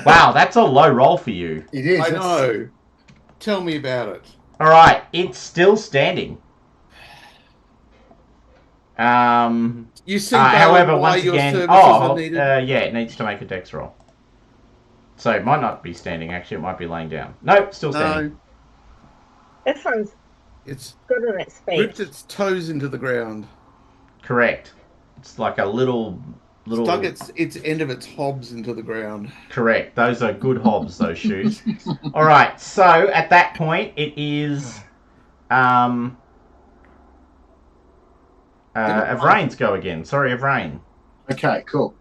Wow, that's a low roll for you. It is. I know. Tell me about it. Alright, it's still standing. You see, however, once again, it needs to make a dex roll. So it might not be standing, actually, it might be laying down. Nope, still standing. This one's good on its feet. Ripped its toes into the ground. Correct. It's like a little... Stuck its end of its hobs into the ground. Correct. Those are good hobs, those shoes. Alright, so at that point, it is... Evrain's go again. Sorry, Evrain. Okay, cool.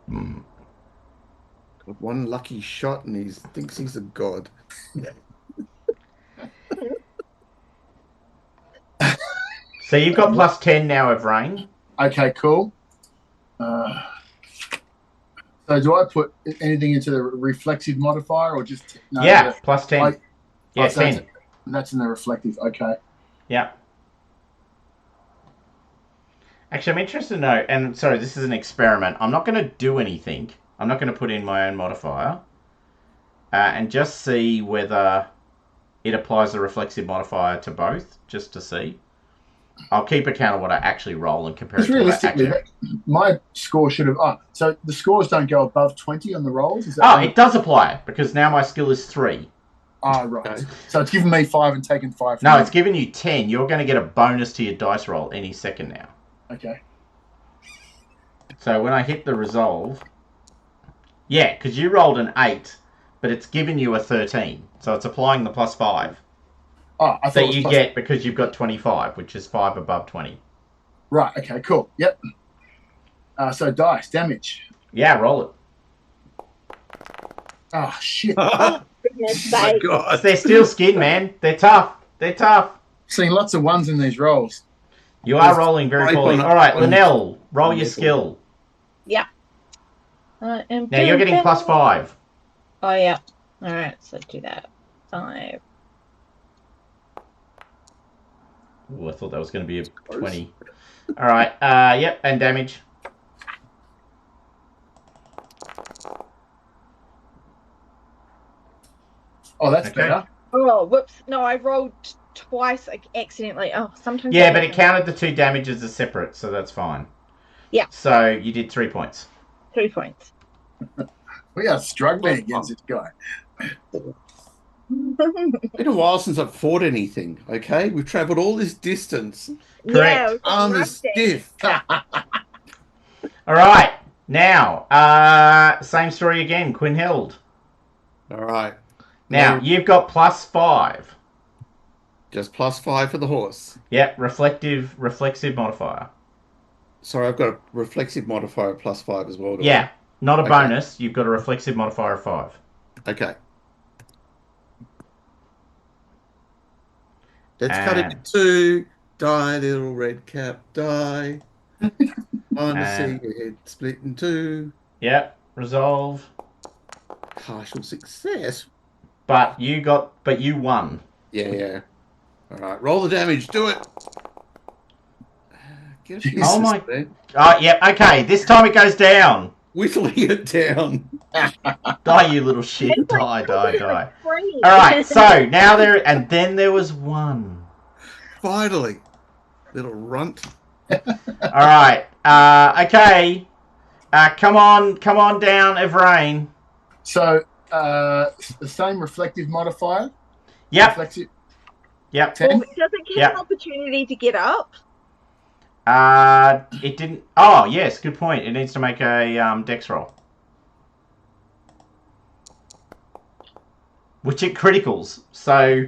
Got one lucky shot and he thinks he's a god. So you've got plus 10 now of rain. Okay, cool. So do I put anything into the reflexive modifier or just no? Yeah, plus 10. Yeah, so 10. That's in the reflective. Okay. Yeah. Actually, I'm interested to know, and sorry, this is an experiment. I'm not going to do anything. I'm not going to put in my own modifier. And just see whether it applies the reflexive modifier to both, just to see. I'll keep account of what I actually roll and compare it to what I actually... my score should have... so the scores don't go above 20 on the rolls? Is that right? It does apply, because now my skill is 3. Right. Okay. So it's given me 5 and taken 5 from No, you. it's given you 10. You're going to get a bonus to your dice roll any second now. Okay. So when I hit the resolve... Yeah, because you rolled an 8, but it's given you a 13. So it's applying the plus 5. I thought that you get because you've got 25, which is 5 above 20. Right, okay, cool. Yep. So dice, damage. Yeah, roll it. Oh, shit. Oh my God. They're steel skin, man. They're tough. They're tough. Seen lots of ones in these rolls. You are rolling very poorly. All right, Linnell, roll your skill. Yeah. Now you're getting plus 5. Oh, yeah. All right, so do that. 5. Oh, I thought that was going to be a 20. All right. Yep, and damage. Oh, that's better. Oh, whoops. No, I rolled twice accidentally. Oh, sometimes... Yeah, but it counted the 2 damages as separate, so that's fine. Yeah. So you did 3 points. 3 points. We are struggling against this guy. It's been a while since I've fought anything, okay? We've travelled all this distance. Correct. Yeah, Arm is stiff. All right. Now, same story again. Quinheld. All right. Now, you've got plus 5. Just plus 5 for the horse. Yep, reflexive modifier. Sorry, I've got a reflexive modifier of plus 5 as well. Yeah, not a bonus. You've got a reflexive modifier of 5. Okay. Let's cut it to 2. Die, little red cap, die. Want to see your head split in 2. Yep, resolve. Partial success. But you won. Yeah. All right, roll the damage. Do it. Oh my. Oh, yep. Okay, this time it goes down. Whittling it down. Die, you little shit. Die. All right. So now there was 1. Finally, little runt. All right. Okay. Come on down, Evrain. So the same reflective modifier. Yep. Reflexive. Yep. 10. Does it get an opportunity to get up? It didn't. Oh, yes. Good point. It needs to make a dex roll, which it criticals. So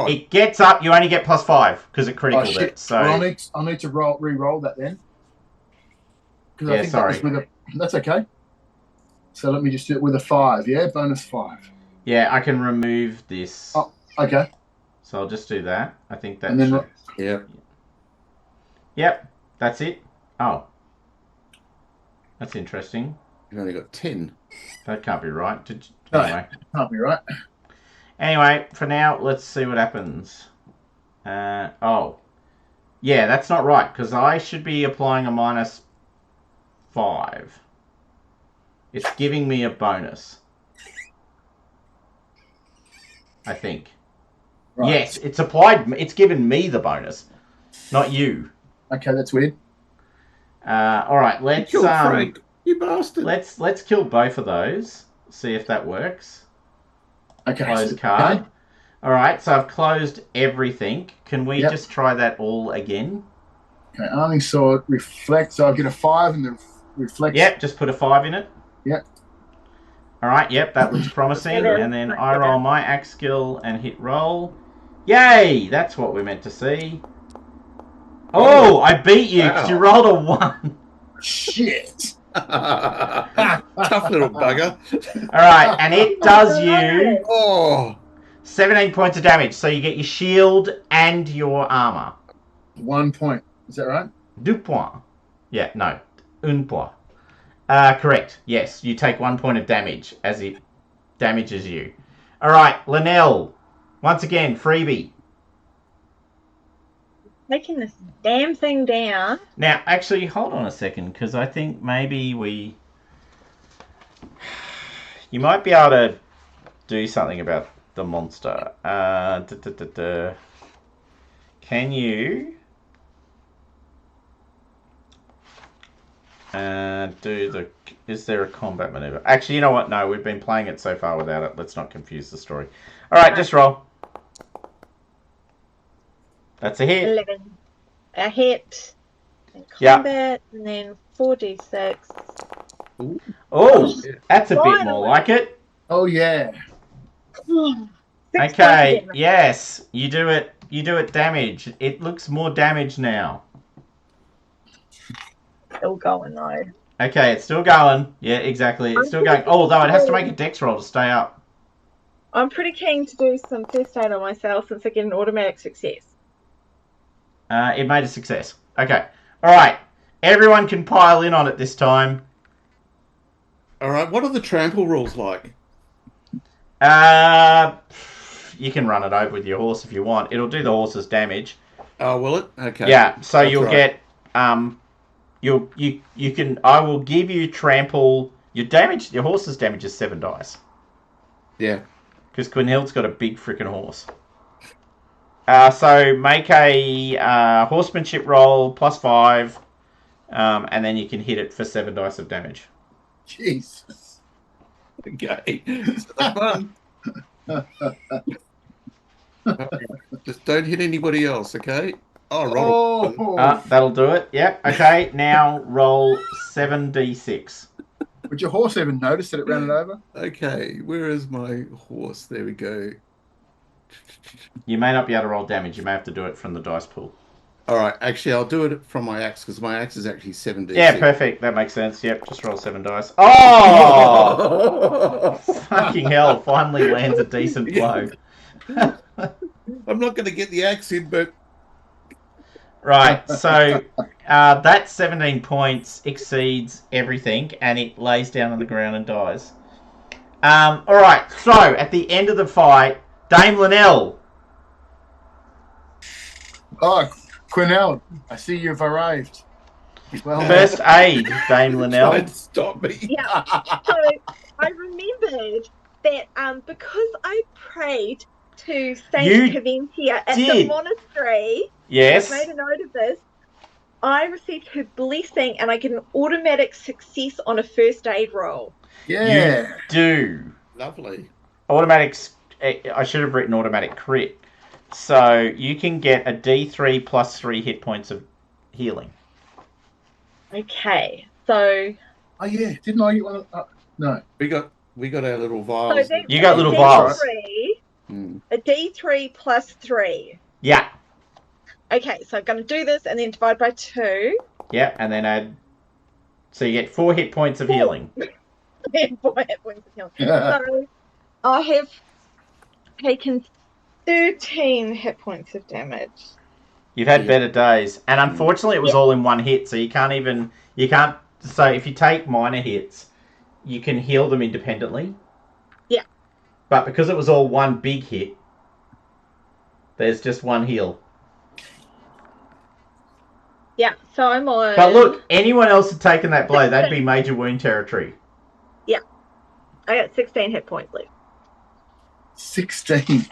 it gets up. You only get plus 5 because it criticaled it. So well, I'll need to re-roll that then. Yeah, I think sorry. That's okay. So let me just do it with a 5. Yeah, bonus 5. Yeah, I can remove this. Oh, okay. So I'll just do that. I think that's... And then, Yep, that's it. Oh. That's interesting. You've only got 10. That can't be right. Anyway. Can't be right. Anyway, for now, let's see what happens. Oh. Yeah, that's not right, because I should be applying a minus 5. It's giving me a bonus. I think. Right. Yes, it's given me the bonus, not you. Okay, that's weird. All right, let's kill Frank, you bastard. Let's kill both of those. See if that works. Okay. Close card. Okay. All right, so I've closed everything. Can we just try that all again? Okay, arming sword, reflect. So I'll get a 5 and then reflect. Yep, just put a 5 in it. Yep. All right, yep, that looks promising. And then I roll my axe skill and hit roll. Yay! That's what we're meant to see. Oh, I beat you because you rolled a 1. Shit. Tough little bugger. All right, and it does you 17 points of damage. So you get your shield and your armor. 1 point. Is that right? 2 points. Yeah, no. 1 point. Correct. Yes, you take 1 point of damage as it damages you. All right, Linnell. Once again, freebie. Taking this damn thing down. Now, actually, hold on a second, because I think maybe you might be able to do something about the monster. Can you do the... Is there a combat maneuver? Actually, you know what? No, we've been playing it so far without it. Let's not confuse the story. All right, just roll. That's a hit. 11. A hit. And Yeah. combat, and then 4d6. Oh, that's a bit more Finally. like it. Oh, yeah. 6 points Okay, of damage. yes, you do it. You do it damage. It looks more damage now. Still going though. Okay, it's still going. Yeah, exactly. It's still going. Oh, although it has to make a dex roll to stay up. I'm pretty keen to do some first aid on myself since I get an automatic success. It made a success. Okay. All right. Everyone can pile in on it this time. All right. What are the trample rules like? You can run it over with your horse if you want. It'll do the horse's damage. Oh, will it? Okay. Yeah. So That's you'll right. get you can. I will give you trample. Your damage. Your horse's damage is 7 dice. Yeah. Because Quinhild's got a big freaking horse. So make a horsemanship roll +5, and then you can hit it for 7 dice of damage. Jesus. Okay. Fun. Just don't hit anybody else, okay? Oh, roll. Oh. That'll do it. Yep. Okay. Now roll 7d6. Would your horse even notice that it ran it over? Okay, where is my horse? There we go. You may not be able to roll damage. You may have to do it from the dice pool. All right, actually, I'll do it from my axe because my axe is actually 7d6. Yeah, perfect. That makes sense. Yep. Just roll 7 dice. Oh! Fucking hell! Finally lands a decent blow. I'm not going to get the axe in, but Right, so that 17 points exceeds everything, and it lays down on the ground and dies. Alright, so at the end of the fight, Dame Linnell. Oh, Quinell, I see you've arrived. Well, First aid, Dame Linnell. don't stop me. Yeah. So I remembered that because I prayed to Saint You Caventia at did. the monastery, Yes. I made a note of this. I received her blessing and I get an automatic success on a first aid roll. yeah. You do. Lovely. Automatics, I should have written automatic crit. So you can get a D3 plus 3 hit points of healing. Okay, so Oh, yeah. Didn't I get one? No. We got our little so vials. that's You got a little D3, vials. A D3 plus 3. Yeah. Okay, so I'm going to do this and then divide by 2. Yeah, and then add... So you get 4 hit points of healing. And 4 hit points of healing. So I have taken 13 hit points of damage. You've had Yeah. better days. And unfortunately it was all in one hit, so you can't... So if you take minor hits, you can heal them independently. Yeah. But because it was all one big hit, there's just one heal. Yeah, so I'm on... But look, anyone else had taken that blow, they'd be major wound territory. I got 16 hit points left. 16.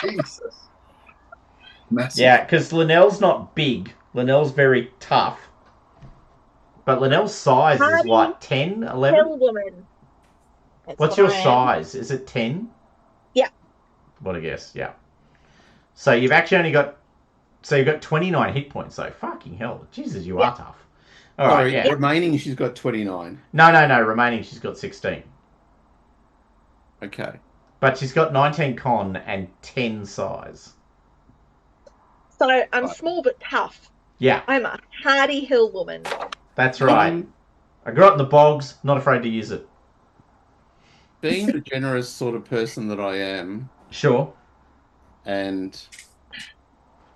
Jesus. Massive. Yeah, because Linnell's not big. Linnell's very tough. But Linnell's size is what, 10, 11? Hell woman. That's What's what your I am. size? Is it 10? Yeah. What a guess, yeah. So you've actually only got... So you've got 29 hit points, though. Fucking hell. Jesus, you are tough. All right, Sorry, yeah. remaining, she's got 29. No. Remaining, she's got 16. Okay. But she's got 19 con and 10 size. So I'm small but tough. Yeah, I'm a hardy hill woman. that's right. I grew up in the bogs, not afraid to use it. Being the generous sort of person that I am, Sure. and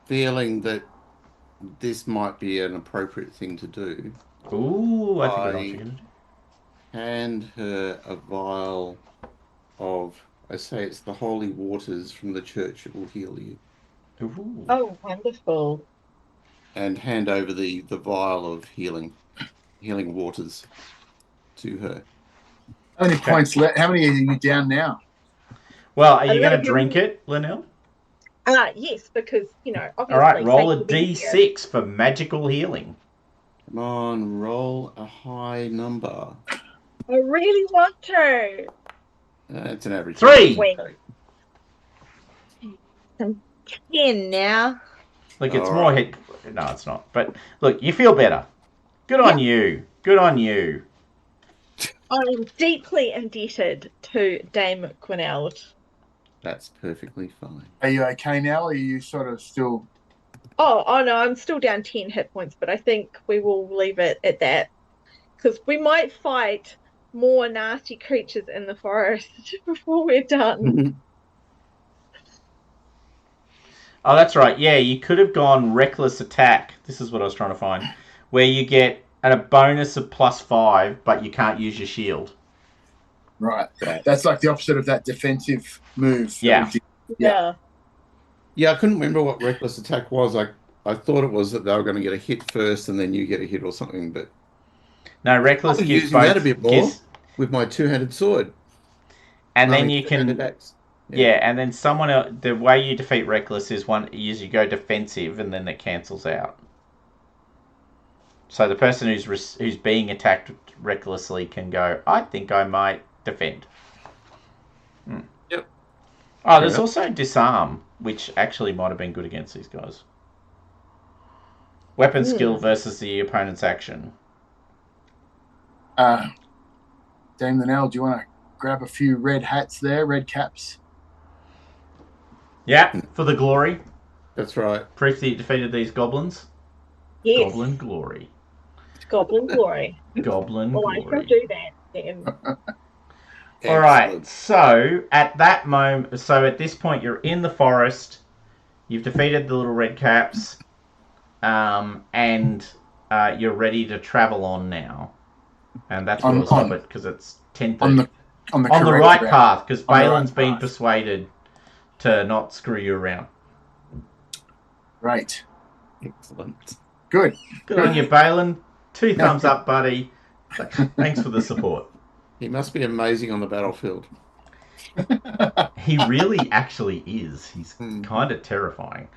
feeling that this might be an appropriate thing to do. Ooh, I think I know what you're I going to do. hand her a vial of, I say it's the holy waters from the church. It will heal you. Ooh. Oh, wonderful. And hand over the vial of healing waters to her. How many Okay. points left? How many are you down now? Well, are you going to 11. drink it, Linnell? Yes, because, All right, obviously roll a Fate will be here. d6 for magical healing. Come on, roll a high number. I really want to. It's an average. 3. Wait. I'm 10 now. Look, it's All more right. hit. No, it's not. But look, you feel better. Good on you. Good on you. I am deeply indebted to Dame Quineld. That's perfectly fine. Are you okay now, or are you sort of still? Oh no, I'm still down 10 hit points, but I think we will leave it at that. Because we might fight more nasty creatures in the forest before we're done. Oh, that's right. Yeah, you could have gone reckless attack. This is what I was trying to find. Where you get a bonus of +5, but you can't use your shield. Right. That's like the opposite of that defensive move. Yeah. That we did. Yeah. Yeah, I couldn't remember what reckless attack was. I thought it was that they were going to get a hit first and then you get a hit or something, but No, I'll reckless be gives using that a both. bit more with my two-handed sword. And I then mean, you two-handed can. axe. Yeah, and then someone else. The way you defeat reckless is you go defensive, and then it cancels out. So the person who's being attacked recklessly can go, I think I might defend. Yep. Oh, Fair there's enough. also disarm, which actually might have been good against these guys. Weapon skill versus the opponent's action. Dame Linnell, do you want to grab a few red hats there, red caps? Yeah, for the glory. That's right. Proof that you defeated these goblins. Yes. Goblin glory. Goblin glory. Goblin Well, I shall glory. do that then. All right. Excellent. So at that moment, at this point, you're in the forest. You've defeated the little red caps, and you're ready to travel on now. And that's where we'll stop it because it's 10:30. On the right route. path because On the right Balin's been path. persuaded to not screw you around. Right. Excellent. Good. Good on you, Balin. 2 thumbs up, buddy. Thanks for the support. He must be amazing on the battlefield. He really actually is. He's kind of terrifying.